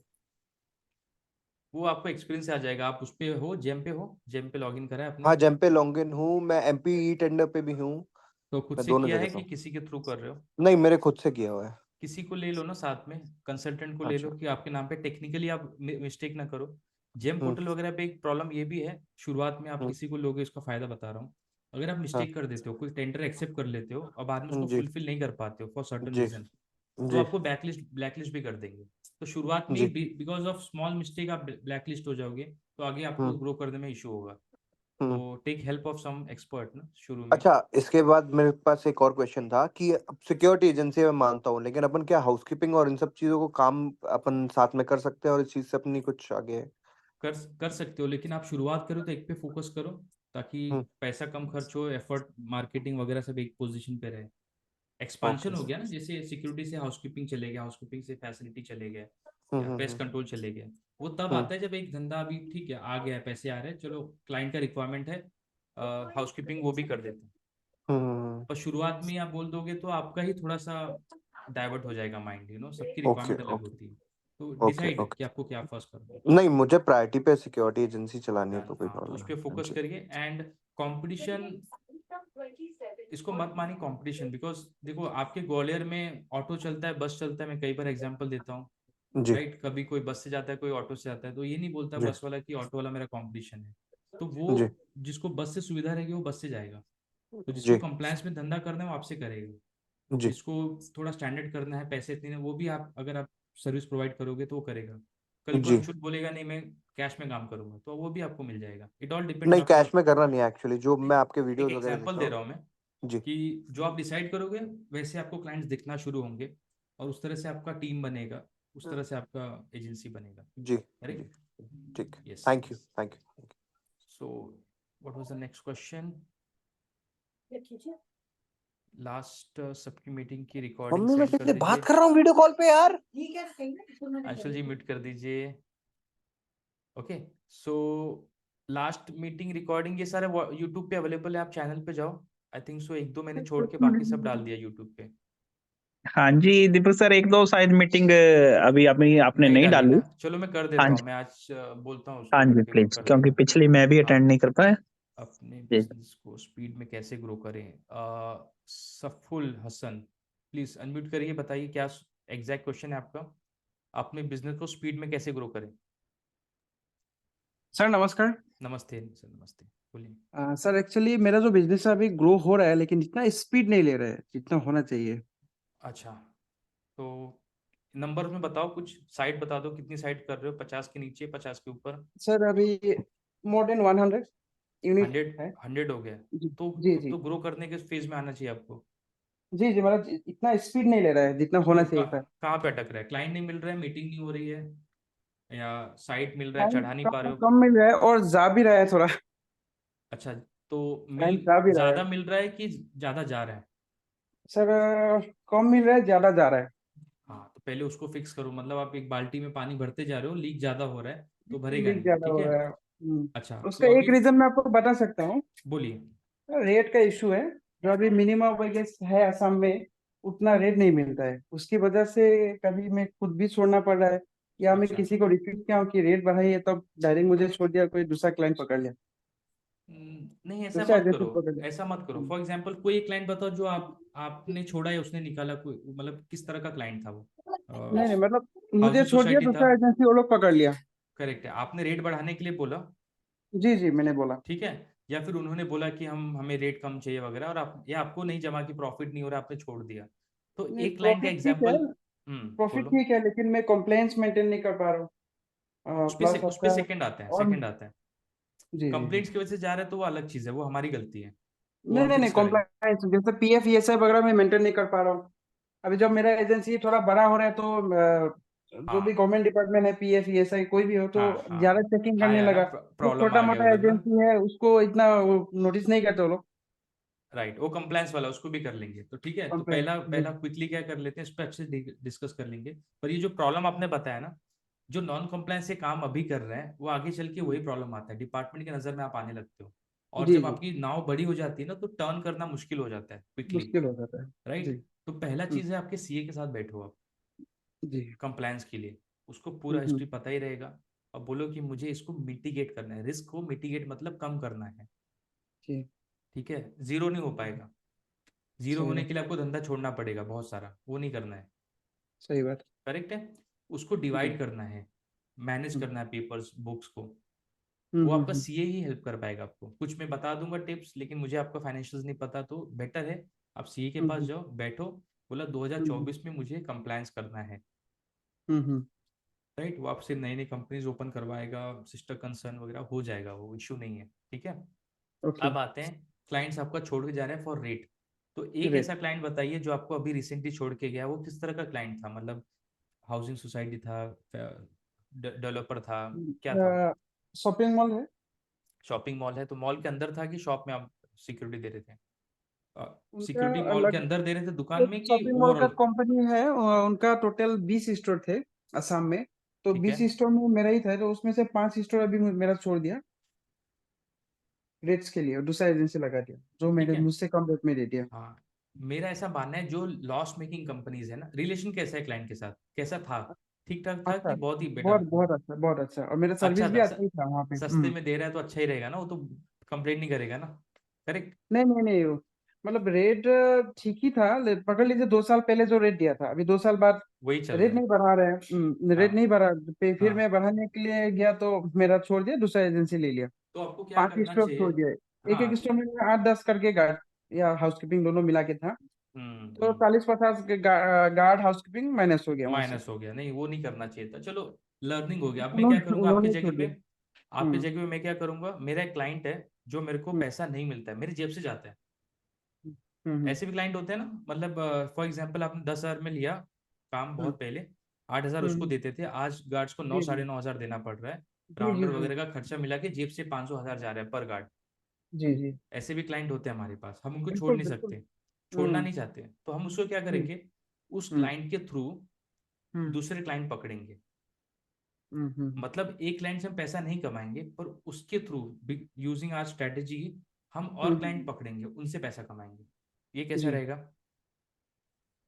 वो आपको एक्सपीरियंस से आ जाएगा। आप उस पे हो, जेम पे हो, जेम पे लॉगिन करा है आपने? हाँ, जेम पे लॉगिन हूँ, मैं एमपी टेंडर पे भी हूँ। तो खुद मैं से दोनों किया जगह है पे कि हूँ। किसी के थ्रू कर रहे हो? नहीं, मेरे खुद से किया हुआ है। किसी को ले लो ना साथ में, कंसल्टेंट को ले लो अच्छा। कि आपके नाम पे, टेक्निकली आप मिस्टेक ना करो। जेम हम्म। पोर्टल वगैरह पे एक प्रॉब्लम ये भी है, शुरुआत में आप हम्म। किसी को लोगे, इसका फायदा बता रहा हूँ। अगर आप हाँ। मिस्टेक कर देते हो, कोई टेंडर एक्सेप्ट कर लेते हो और बाद में उसको जी। फुलफिल नहीं कर पाते हो फॉर सर्टन जी। रीजन, तो जी। आपको ब्लैकलिस्ट भी कर देंगे। तो शुरुआत में ही जी। बिकॉज ऑफ स्मॉल मिस्टेक आप ब्लैकलिस्ट हो जाओगे, तो आगे आपको हम्म। ग्रो करने में इशू होगा। हम्म। तो take help of some expert ना शुरू में। अच्छा, इसके बाद मेरे पास एक और क्वेश्चन था कि सिक्योरिटी एजेंसी में मानता हूँ, लेकिन अपन क्या हाउसकीपिंग और इन सब चीज़ों को काम अपन साथ में कर सकते हैं और इस चीज़ से अपनी कुछ आगे? कर कर सकते हो, लेकिन आप शुरुआत करो तो एक पे फोकस करो, ताकि हम्म। पैसा कम खर्च हो, एफर्ट मार्केटिंग वगैरह सब एक पोजीशन पे रहे। Expansion okay. हो गया ना, जैसे सिक्योरिटी से हाउसकीपिंग चले गया, हाउसकीपिंग से फैसिलिटी चले गए, हम्म। या पेस्ट हम्म। कंट्रोल चले गए। वो तब हम्म। आता है जब एक धंधा अभी ठीक है, आ गया है, पैसे आ रहे हैं, चलो क्लाइंट का रिक्वायरमेंट है, हाउसकीपिंग वो भी कर देते हैं। हम्म। पर शुरुआत में ही आप बोल दोगे तो आपका ही थोड़ा सा डाइवर्ट हो जाएगा माइंड, सबकी ओके। रिक्वायरमेंट अलग ओके। होती है। तो ओके। डिसाइड कि ओके। आपको क्या फर्स्ट करना है। नहीं, मुझे प्रायोरिटी पे सिक्योरिटी एजेंसी चलानी है, डन, तो कोई हाँ, तो प्रॉब्लम उस पर नहीं फोकस जी। करिए। एंड कंपटीशन, इसको मत मानिए कंपटीशन, बिकॉज देखो आपके ग्वालियर में ऑटो चलता है, बस चलता है, मैं कई बार एग्जांपल देता हूँ, जी राइट। कभी कोई बस से जाता है, कोई ऑटो से जाता है, तो ये नहीं बोलता जी बस वाला कि ऑटो वाला मेरा कंपटीशन है। तो वो जी जिसको बस से सुविधा रहेगी वो बस से जाएगा, तो जिसको जी कंप्लायंस में धंधा करना है वो आपसे करेगा। जी जिसको थोड़ा स्टैंडर्ड करना है, पैसे इतने वो भी आप अगर आप सर्विस प्रोवाइड करोगे तो वो करेगा। कल को जी। अंशुल बोलेगा नहीं मैं कैश में काम करूंगा, तो वो भी आपको मिल जाएगा। इट ऑल डिपेंड्स नहीं, आपका। कैश में करना नहीं है एक्चुअली, जो मैं आपके एक वीडियोस वगैरह एग्जांपल देखता दे हूँ। रहा हूँ मैं जी कि जो आप डिसाइड करोगे वैसे आपको क्लाइंट्स दिखना शुरू होंगे, और उस तरह से आपका टीम बनेगा, उस तरह से आपका एजेंसी बनेगा। जी जी। करेक्ट। ठीक। Yes thank you yes. Thank you. So what was the next question? Last सबकी मीटिंग की रिकॉर्डिंग मम्मी मैं सेंड कर कितनी बात दीजिए। कर रहा हूँ वीडियो कॉल पे यार। अंशुल जी म्यूट कर दीजिए। Okay. So last meeting recording ये सारे यूट्यूब पे अवेलेबल है, आप चैनल पे जाओ। आई थिंक सो एक दो मैंने छोड़ के बाकी सब डाल दिया यूट्यूब पे। हाँ जी दीपक सर, एक दो शायद मीटिंग अभी आपने आपने नहीं नहीं डाली डाली। ना, चलो मैं कर हाँ देता हूँ, जी। मैं आज बोलता हूँ हाँ उसको जी लड़के को प्लीज, कर क्योंकि देगा। पिछली मैं भी अटेंड आप नहीं कर पाया। अपने जी। बिजनेस को स्पीड में कैसे ग्रो करें? सफुल हसन, प्लीज अनम्यूट करिए, बताइए क्या एग्जैक्ट क्वेश्चन है आपका। अपने बिजनेस को स्पीड में कैसे ग्रो करें? सर नमस्कार। नमस्ते सर, नमस्ते, बोलिए। सर एक्चुअली मेरा जो बिजनेस है अभी ग्रो हो रहा है, लेकिन इतना स्पीड नहीं ले रहा है जितना होना चाहिए। अच्छा, तो नंबर में बताओ, कुछ साइट बता दो, कितनी साइट कर रहे हो? 50 के नीचे, 50 के ऊपर? सर अभी मोर देन 100 यूनिट 100? है। 100 हो गया? जी तो जी तब जी तो ग्रो करने के फेज में आना चाहिए आपको। जी जी, मतलब इतना स्पीड नहीं ले रहा है जितना होना क्यों, चाहिए था। कहाँ पे अटक रहा है? क्लाइंट नहीं मिल रहा है, मीटिंग नहीं हो रही है, या साइट मिल रहा है टाइम चढ़ा नहीं पा कम रहे हो? कम मिल रहा है और जा भी रहा है थोड़ा। अच्छा, तो मिल टाइम जा भी रहा है। ज्यादा मिल रहा है कि ज्यादा जा रहा है? सर कम मिल रहा है, ज्यादा जा रहा है। हाँ, तो पहले उसको फिक्स करो, मतलब आप एक बाल्टी में पानी भरते जा रहे हो, लीक ज्यादा हो रहा है तो भरेगा लीक नहीं, ज्यादा ठीक हो है। रहा है। अच्छा, तो उसका एक अभी रीजन मैं आपको बता सकता हूँ। बोलिए। रेट का इशू है। जो अभी मिनिमम वेजेस है असम में, उतना रेट नहीं मिलता है। उसकी वजह से कभी मैं खुद भी छोड़ना पड़ रहा है, या मैं अच्छा। किसी को रिक्वेस्ट किया हूँ कि रेट बढ़ाइए, तब डायरेक्ट मुझे छोड़ दिया, कोई दूसरा क्लाइंट पकड़ लिया, नहीं, ऐसा दूसरा मत एजेंसी करो, पकड़ लिया। ऐसा मत करो। हम्म। फॉर एग्जांपल कोई एक क्लाइंट बताओ जो आपने छोड़ा है, उसने निकाला, कोई मतलब किस तरह का क्लाइंट था वो? नहीं नहीं, मतलब मुझे हाउसिंग छोड़ दिया, सोसाइटी था? दूसरा एजेंसी वो लोग पकड़ लिया। करेक्ट है, आपने रेट बढ़ाने के लिए बोला, जी जी, मैंने बोला। ठीक है, या फिर उन्होंने बोला कि हमें रेट कम चाहिए वगैरह, और आप या आपको नहीं जमा कि प्रॉफिट नहीं हो रहा, आपने छोड़ दिया। तो नहीं, एक क्लाइंट का प्रॉफिट ठीक है। एग्जांपल। प्रॉफिट बोलो। ठीक है, लेकिन मैं कंप्लेंट्स मेंटेन नहीं कर पा रहा हूँ, प्लस उस पे आपका। सेकंड आता है, और सेकंड आता है। जी जी जी। कंप्लेंट्स की वजह से जा रहा है तो वो अलग चीज़ है, वो हमारी गलती है, वो नहीं हम नहीं नहीं, फिक्स करेंगे। कॉम्प्लायंस जैसे पीएफ ईएसआई वगैरह मैं मेंटेन नहीं कर पा रहा हूँ। अभी जब मेरा एजेंसी थोड़ा बड़ा हो रहा है, तो जो भी हाँ गवर्नमेंट डिपार्टमेंट है, पीएफ ईएसआई कोई भी हो, तो हाँ हाँ, ज्यादा चेकिंग करने आया ना, लगा। जो प्रॉब्लम छोटा आ गया मोटा उधर ना। एजेंसी है उसको इतना नोटिस नहीं करते वो लोग। राइट, वो कंप्लायंस वाला, उसको भी कर लेंगे, तो ठीक है। तो कंप्लेन पहला जी पहला क्विकली क्या कर लेते हैं, इस पर अच्छे डिस्कस कर लेंगे। पर ये जो प्रॉब्लम आपने बताया ना, जो नॉन कंप्लायंस से काम अभी कर रहे हैं, वो आगे चल के वही प्रॉब्लम आता है, डिपार्टमेंट की नज़र में आप आने लगते हो, और जी जब जी। आपकी नाव बड़ी हो जाती है ना, तो टर्न करना मुश्किल हो जाता है क्विकली, मुश्किल हो जाता है। जी। राइट। तो पहला चीज़ है, आपके सीए के साथ बैठो आप जी। कंप्लायंस के लिए, उसको पूरा हम्म। हिस्ट्री पता ही रहेगा, और बोलो कि मुझे इसको मिटिगेट करना है, रिस्क को मिटिगेट मतलब कम करना है, जी। ठीक है। जीरो नहीं हो पाएगा, जीरो सही होने बात। के लिए आपको धंधा छोड़ना पड़ेगा बहुत सारा, वो नहीं करना है। सही बात। करेक्ट है। उसको जी। डिवाइड करना है, मैनेज हम्म करना है पेपर्स बुक्स को, हम्म वो हम्म आपका हम्म सीए ही हेल्प कर पाएगा आपको। कुछ मैं बता दूंगा टिप्स, लेकिन मुझे आपका फाइनेंशियल्स नहीं पता, तो बेटर है आप सीए के पास हम्म जाओ, बैठो, बोला हम्म 2024 में मुझे कंप्लायंस करना है, हम्म। राइट। वो आपसे नई नई कंपनीज ओपन करवाएगा, सिस्टर कंसर्न वगैरह हो जाएगा, वो इशू नहीं है, ठीक है। ओके। अब आते हैं, क्लाइंट्स आपका छोड़ के जा रहे हैं फॉर रेट, तो एक ग्रेट। ऐसा क्लाइंट बताइए जो आपको अभी रिसेंटली छोड़ के गया, वो किस तरह का क्लाइंट था, मतलब हाउसिंग सोसाइटी था, डेवलपर था, क्या था? शॉपिंग मॉल है। शॉपिंग मॉल है, तो मॉल के अंदर था कि शॉप में आप सिक्योरिटी दे रहे थे? उनका सिक्योरिटी मॉल के अलग अंदर दे रहे थे दुकान एक में कि शॉपिंग मॉल का ओवरऑल? कंपनी है, उनका टोटल 20 स्टोर थे असम में। तो ठीक है। 20 स्टोर में मेरा ही था, तो उसमें से 5 स्टोर अभी मेरा छोड़ दिया रेट्स के लिए, और दूसरा एजेंसी लगा दिया जो ठीक मैंने है। मुझसे कम रेट में दे दिया। हाँ, मेरा ऐसा मानना है, जो लॉस मेकिंग कंपनीज है ना, रिलेशन कैसा है क्लाइंट के साथ, कैसा था? ठीक ठाक था अच्छा। कि बहुत ही बहुत बेटर? बहुत अच्छा, बहुत अच्छा, और मेरा अच्छा सर्विस भी था, अच्छा ही था वहाँ पे। सस्ते में दे रहा है तो अच्छा ही रहेगा ना, वो तो कंप्लेन नहीं करेगा ना। करेक्ट? नहीं नहीं नहीं, मतलब रेट ठीक ही था, पकड़ लीजिए 2 साल पहले जो रेट दिया था, अभी 2 साल बाद वही चल रेट रहा है। नहीं बढ़ा रहे हैं, रेट हाँ नहीं बढ़ा। फिर हाँ। मैं बढ़ाने के लिए गया तो मेरा छोड़ दिया, दूसरा एजेंसी ले लिया। तो आपको क्या 5 करना स्टोर छोड़ चाहिए? दिया। एक एक हाँ। स्टोर में 8-10 करके गार्ड या हाउसकीपिंग दोनों मिला के था, तो हम्म। 40-50 गार्ड हाउसकीपिंग माइनस हो गया वहां से। माइनस हो गया, नहीं वो नहीं करना चाहिए था। चलो, लर्निंग हो गया। अब मैं क्या उन्होंने करूंगा आपकी उन्होंने जगह छोड़ पे, दिया। आपकी हम्म। जगह पे मैं क्या करूंगा, मेरा एक क्लाइंट है जो मेरे को हम्म। पैसा नहीं मिलता है, मेरी जेब से जाता है। हम्म। ऐसे भी क्लाइंट होते हैं ना, मतलब फॉर एग्जांपल आपने 10,000 में लिया काम हम्म। बहुत पहले, 8,000 उसको हम्म। देते थे, आज गार्ड्स को नौ जी साढ़े जी नौ हजार देना पड़ रहा है। जी जी राउंडर जी वगैरह का खर्चा मिला के जेब से 500 हजार जा रहा है पर गार्ड। जी जी। ऐसे भी क्लाइंट होते हैं हमारे पास, हम उनको छोड़ बिल्कुल नहीं बिल्कुल। सकते, छोड़ना हम्म। नहीं चाहते, तो हम उसको क्या हम्म। करेंगे, उस हम्म। क्लाइंट के थ्रू हम्म। दूसरे क्लाइंट पकड़ेंगे। हम्म। मतलब एक क्लाइंट से हम पैसा नहीं कमाएंगे, पर उसके थ्रू यूजिंग आवर स्ट्रेटेजी हम और क्लाइंट हम्म। पकड़ेंगे, उनसे पैसा कमाएंगे। ये कैसा जी, रहेगा?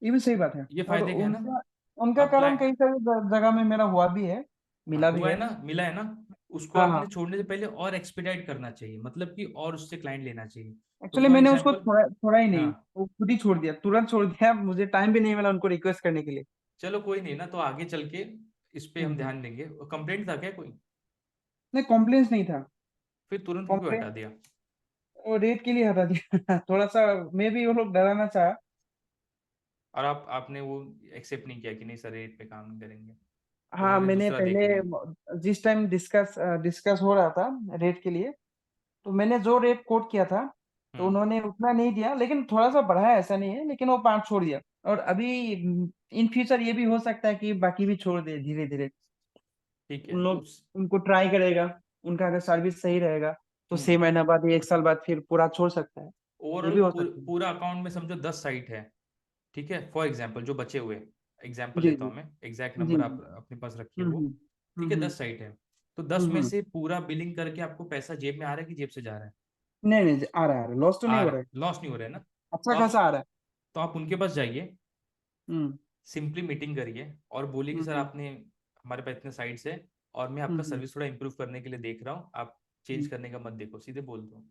ये भी सही बात है। ये और फायदे का है ना। उनका उनका आप कारण क्लाइंट, कई सारी जगह में मेरा हुआ भी है, हाँ मिला भी हुआ है है। ना, मिला है ना, उसको हाँ हाँ। आपने छोड़ने से पहले और एक्सपेडाइट करना चाहिए, मतलब कि और उससे क्लाइंट लेना चाहिए। तो एक्चुअली फॉर मैंने उसको एग्जांपल, छोड़ा छोड़ा ही नहीं, हाँ वो खुद ही छोड़ दिया, तुरंत छोड़ दिया, मुझे टाइम भी नहीं मिला उनको रिक्वेस्ट करने के लिए। चलो कोई नहीं ना, तो आगे चल के इस पे हम हम्म। ध्यान देंगे। कंप्लेंट था क्या कोई? नहीं, कॉम्प्लेन्स नहीं था। फिर तुरंत क्यों कॉम्प्लेन हटा दिया? वो रेट के लिए हटा दिया थोड़ा सा, मे भी वो लोग डराना चाहा। और आपने वो एक्सेप्ट नहीं किया कि नहीं सर रेट पे काम नहीं करेंगे, तो हाँ, मुझे मैंने दूसरा देखेंगे? पहले जिस टाइम डिस्कस हो रहा था रेट के लिए, तो मैंने जो रेट कोट किया था, तो हम्म। उन्होंने उतना नहीं दिया, लेकिन थोड़ा सा बढ़ाया, ऐसा नहीं है, लेकिन वो 5 छोड़ दिया। और अभी इन फ्यूचर ये भी हो सकता है कि बाकी भी छोड़ दे धीरे धीरे। ठीक है उन तो लोग उनको ट्राई करेगा, उनका अगर सर्विस सही रहेगा तो हम्म 6 महीना बाद या 1 साल बाद फिर पूरा छोड़ सकता है। ये ओवरऑल भी हो सकता है। पूरा अकाउंट में समझो 10 साइट है, ठीक है, फॉर एग्जाम्पल जो बचे हुए, एग्जाम्पल जी लेता जी हूँ मैं, एग्जैक्ट जी नंबर जी। आप अपने पास रखिए वो। ठीक है, हम्म। 10 साइट है, तो 10 में हम्म। से पूरा बिलिंग करके आपको पैसा जेब में आ रहा है कि जेब से जा रहा है? नहीं नहीं, आ रहा है, लॉस तो नहीं आ हो रहा रहा है, है। लॉस नहीं हो रहा है ना। अच्छा तो खासा आ रहा है। आप उनके पास जाइए, हम्म। सिंपली मीटिंग करिए और बोलिए कि सर हम्म। आपने, हमारे पास इतने साइट्स है और मैं आपका हम्म। सर्विस थोड़ा इंप्रूव करने के लिए देख रहा हूँ, आप चेंज हम्म। करने का मत देखो, सीधे बोल दो।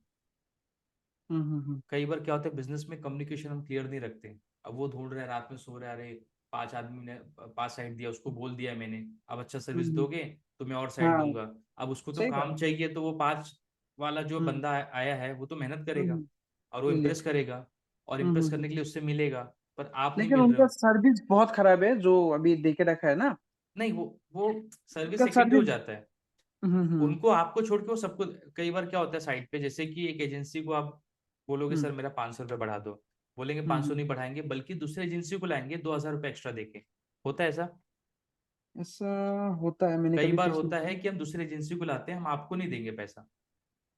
हम्म। कई बार क्या होता है बिजनेस में, कम्युनिकेशन हम क्लियर नहीं रखते। अब वो ढूंढ रहा है, रात में सो रहा है, अरे 5 आदमी ने 5 साइड दिया, उसको बोल दिया मैंने, अब अच्छा सर्विस हम्म। दोगे तो मैं और साइड हाँ, दूंगा। अब उसको तो सही बात। काम चाहिए, तो वो 5 वाला जो हम्म। बंदा आया है वो तो मेहनत करेगा हम्म। और वो ले ले। इम्प्रेस करेगा, और इम्प्रेस करने के लिए उससे मिलेगा, पर आप नहीं लेकिन मिल रहे उनका हो। सर्विस बहुत खराब है जो अभी देखे रखा है ना। नहीं वो सर्विस उनका सेकेंडरी हो सर्विस। जाता है। हम्म। उनको आपको छोड़ के वो सबको, कई बार क्या होता है साइट पे, जैसे कि एक एजेंसी को आप बोलोगे हम्म। सर मेरा 500 रुपये बढ़ा दो, बोलेंगे हम्म। 500 नहीं बढ़ाएंगे, बल्कि दूसरे एजेंसी को लाएंगे 2,000 रुपये एक्स्ट्रा देके। होता है ऐसा? ऐसा होता है, मैंने कई कभी बार फेस नहीं होता है किया। कि हम दूसरे एजेंसी को लाते हैं, हम आपको नहीं देंगे पैसा।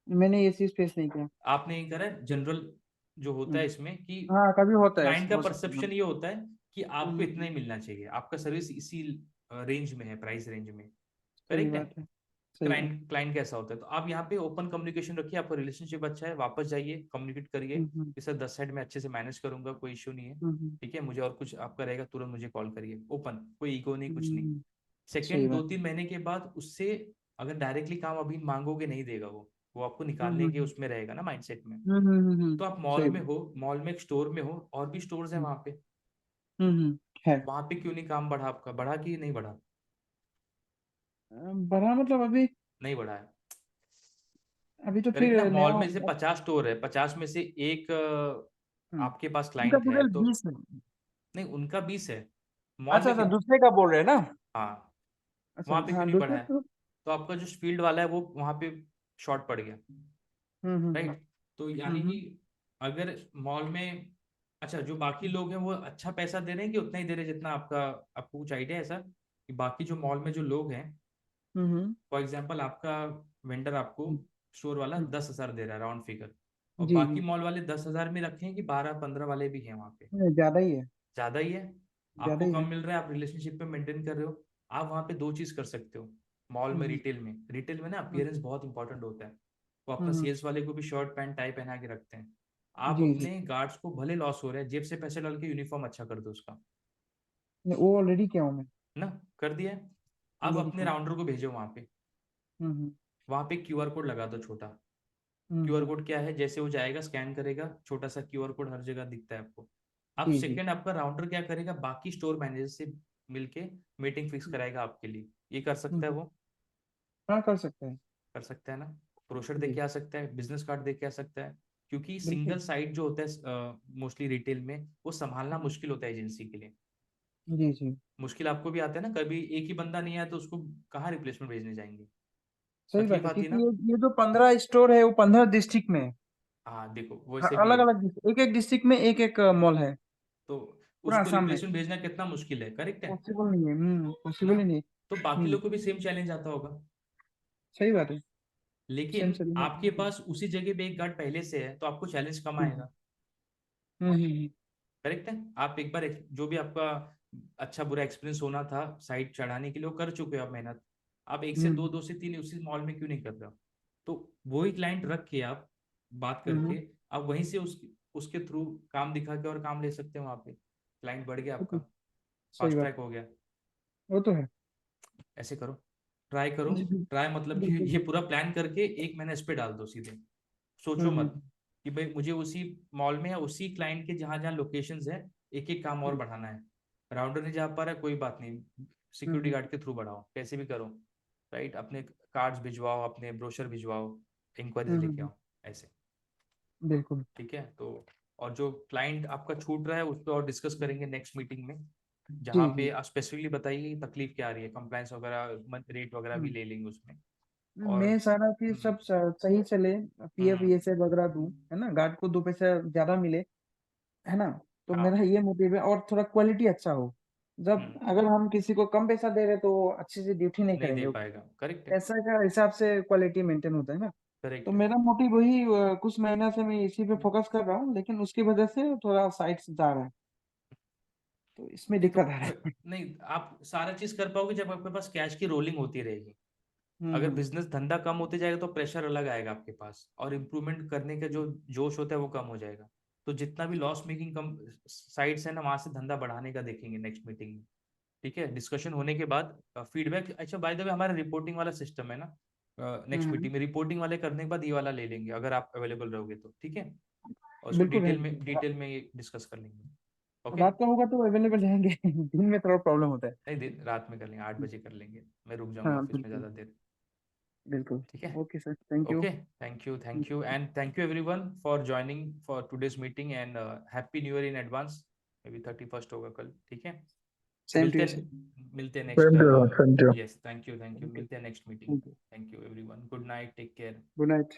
मैंने ये चीज फेस नहीं किया। आपने ये करा है जनरल, जो होता है हम्म। इसमें कि हाँ, कभी होता है, क्लाइंट का हो सकता है। परसेप्शन ये होता है कि आपको इतना हम्म। ही मिलना चाहिए, आपका सर्विस इसी रेंज में है, प्राइस रेंज में। सही करेक्ट है? बात है। सही बात। क्लाइंट क्लाइंट कैसा होता है, तो आप यहाँ पे ओपन कम्युनिकेशन रखिए, आपका रिलेशनशिप अच्छा है, वापस जाइए, कम्युनिकेट करिए हम्म। कि सर 10 साइड में अच्छे से मैनेज करूंगा, कोई इशू नहीं है, हम्म। ठीक है, मुझे और कुछ आपका रहेगा तुरंत मुझे कॉल करिए, ओपन, कोई ईगो नहीं, कुछ नहीं। हम्म। सही सेकेंड, दो बात है। तीन महीने के बाद उससे अगर डायरेक्टली काम अभी मांगोगे नहीं देगा, वो आपको निकालने के हम्म। उसमें रहेगा ना माइंडसेट में। तो आप मॉल सही में बात। हो, मॉल में एक स्टोर में हो, और भी स्टोर्स हैं हम्म। वहां पे, है। वहां पे क्यों नहीं काम बढ़ा आपका, बढ़ा कि नहीं बढ़ा? बढ़ा मतलब अभी नहीं बढ़ा है। अभी तो करेक्ट ना, फिर नया। मॉल में से 50 स्टोर है, 50 में से एक हम्म। आपके पास उनका क्लाइंट है टोटल तो, 20 है। नहीं उनका 20 है, मॉल अच्छा में अच्छा, कित दूसरे का बोल रहे हैं ना। हाँ, अच्छा वहां पे क्यों हाँ, नहीं बढ़ा दूसरे है? तो। तो आपका जो फील्ड वाला है वो वहां पे शॉर्ट पड़ गया, हम्म। राइट? तो यानी कि हम्म। अगर मॉल में, अच्छा जो बाकी लोग हैं वो अच्छा पैसा दे रहे हैं कि उतना ही दे रहे हैं जितना आपका, आपको कुछ आइडिया है ऐसा कि बाकी जो मॉल में जो लोग हैं, हम्म। फॉर एग्जाम्पल आपका वेंडर आपको, हम्म। स्टोर वाला हम्म। 10,000 दे रहा है राउंड फिगर, और जी बाकी जी। मॉल वाले 10,000 में रखे हैं कि 12-15 वाले भी हैं वहां पे? नहीं, ज्यादा ही है। ज्यादा ही है। ज्यादा आपको ही कम है। मिल रहा है, आप रिलेशनशिप पे मेंटेन कर रहे हो। आप वहां पे दो चीज कर सकते हो, मॉल में, हम्म। रिटेल में ना हम्म। अपीयरेंस बहुत इंपॉर्टेंट होता है। वो अपना हम्म। सेल्स वाले को भी शर्ट पैंट टाई पहना के रखते हैं। आप जी जी। अपने गार्ड्स को, भले लॉस हो रहा है, जेब से पैसे डाल के यूनिफॉर्म अच्छा कर दो उसका, नहीं, वो ऑलरेडी क्या हूँ मैं। ना, कर दिया है। अब ऑलरेडी अपने क्या हूँ। राउंडर को भेजो वहां पे, हम्म। वहां पे QR कोड लगा दो छोटा, क्यूआर कोड क्या है, जैसे वो जाएगा स्कैन करेगा, छोटा सा क्यूआर कोड हर जगह दिखता है आपको। अब जी जी सेकंड आपका राउंडर क्या करेगा, बाकी स्टोर मैनेजर से मिलके मीटिंग फिक्स कराएगा आपके लिए। ये कर सकता है हम्म, वो, हाँ कर सकते हैं। कर सकता है ना। ब्रोशर दे जी के आ सकता है, बिजनेस कार्ड दे के आ सकता है, क्योंकि बिल्कुल। सिंगल साइट जो होता है मोस्टली रिटेल में, वो संभालना मुश्किल होता है एजेंसी के लिए। जी जी मुश्किल आपको भी आता है ना, कभी एक ही बंदा नहीं आया तो उसको कहाँ रिप्लेसमेंट भेजने जाएंगे, सही बात तकलीफ है, आती है क्योंकि ना। ये जो 15 स्टोर है वो 15 डिस्ट्रिक्ट में है। हाँ देखो वैसे भी अलग है, अलग एक एक डिस्ट्रिक्ट में एक एक मॉल है, तो पूरा उसको आसाम में। रिप्लेसमेंट भेजना कितना मुश्किल है, करेक्ट है पॉसिबल नहीं है, ना। पॉसिबल ही नहीं। तो बाकी लोग को भी सेम चैलेंज आता होगा, सही बात है। सेम लेकिन चलेगा। आपके पास उसी जगह पे एक गार्ड पहले से है, तो आपको चैलेंज कम हम्म आएगा। हम्म करेक्ट है, आप एक बार जो भी आपका अच्छा बुरा एक्सपीरियंस होना था साइट चढ़ाने के लिए, वो कर चुके हो आप मेहनत। आप एक से दो, हम्म दो से तीन उसी मॉल में क्यों नहीं कर रहे हो। तो वही क्लाइंट रख के आप बात हम्म, करके, आप वहीं से उसके थ्रू काम दिखा के और काम ले सकते हो, वहाँ पे क्लाइंट बढ़ गया वो तो आपका, सही फास्ट बात। ट्रैक हो गया। वो तो है। ऐसे करो, ट्राई करो। जी जी ट्राई मतलब कि बिल्कुल। ये पूरा प्लान करके एक महीने इस पे डाल दो सीधे। सोचो मत हम्म। कि भाई मुझे उसी मॉल में या उसी क्लाइंट के जहां जहां लोकेशंस है, एक एक काम और हम्म बढ़ाना है। राउंडर नहीं जा पा रहा है, कोई बात नहीं, सिक्योरिटी हम्म गार्ड के थ्रू बढ़ाओ, कैसे भी करो। राइट, अपने कार्ड्स भिजवाओ, अपने ब्रोशर भिजवाओ, इंक्वायरीज लेके हम्म, आओ, ऐसे। बिल्कुल। ठीक है, तो और जो क्लाइंट आपका छूट रहा है उस पर और डिस्कस करेंगे नेक्स्ट मीटिंग में, जहाँ जी पे जी। आप स्पेसिफिकली बताइए तकलीफ क्या आ रही है, कंप्लायंस वगैरह रेट वगैरह भी हम्म, ले लेंगे उसमें। और मैं सारा चीज हम्म, सब सही चले, पीएफ हम्म, ये से वगैरह दूं, है ना, गार्ड को 2 पैसा ज्यादा मिले, है ना। तो हाँ, मेरा ये मोटिव है, और थोड़ा क्वालिटी अच्छा हो। जब हम्म, अगर हम किसी को कम पैसा दे रहे तो वो अच्छे से ड्यूटी नहीं नहीं दे करेंगे। पाएगा, करेक्ट है, पैसा का हिसाब से क्वालिटी मेंटेन होता है ना। तो करेक्ट है। मेरा मोटिव वही, कुछ महीना से मैं इसी पे फोकस कर रहा हूँ, लेकिन उसकी वजह से थोड़ा साइड से जा रहा है, तो इसमें नहीं तो दिक्कत आ रहा है। नहीं, आप सारा चीज कर पाओगे जब आपके पास कैश की रोलिंग होती रहेगी। अगर हम्म। बिजनेस धंधा कम होते जाएगा तो प्रेशर अलग आएगा आपके पास, और इम्प्रूवमेंट करने का जो जोश होता है वो कम हो जाएगा। तो जितना भी लॉस मेकिंग कम साइट्स है ना, वहां से धंधा बढ़ाने का देखेंगे नेक्स्ट मीटिंग में। ठीक है, डिस्कशन होने के बाद फीडबैक। अच्छा बाय द वे, हमारा रिपोर्टिंग वाला सिस्टम है ना, नेक्स्ट हम्म, मीटिंग में रिपोर्टिंग वाले करने के बाद ये वाला ले लेंगे, अगर आप अवेलेबल रहोगे तो। ठीक है, और उसको बिल्कुल है। डिटेल में डिस्कस कर लेंगे। ओके, रात का होगा तो अवेलेबल रहेंगे। दिन में थोड़ा प्रॉब्लम होता है। नहीं दिन रात में कर लेंगे, 8 बजे कर लेंगे, मैं रुक जाऊंगा हाँ ऑफिस में बिल्कुल। ज़्यादा देर। बिल्कुल। ठीक है, okay sir, thank you. Okay, thank you and thank you everyone for joining for today's meeting, and happy new year in advance. Maybe 31st होगा कल। ठीक है, सेम टू मिलते यू सर। हैं, मिलते हैं next. Same to you, same to you. Yes, thank you, okay, मिलते हैं नेक्स्ट मीटिंग थैंक में। You. Thank you everyone, good night, take care. Good night.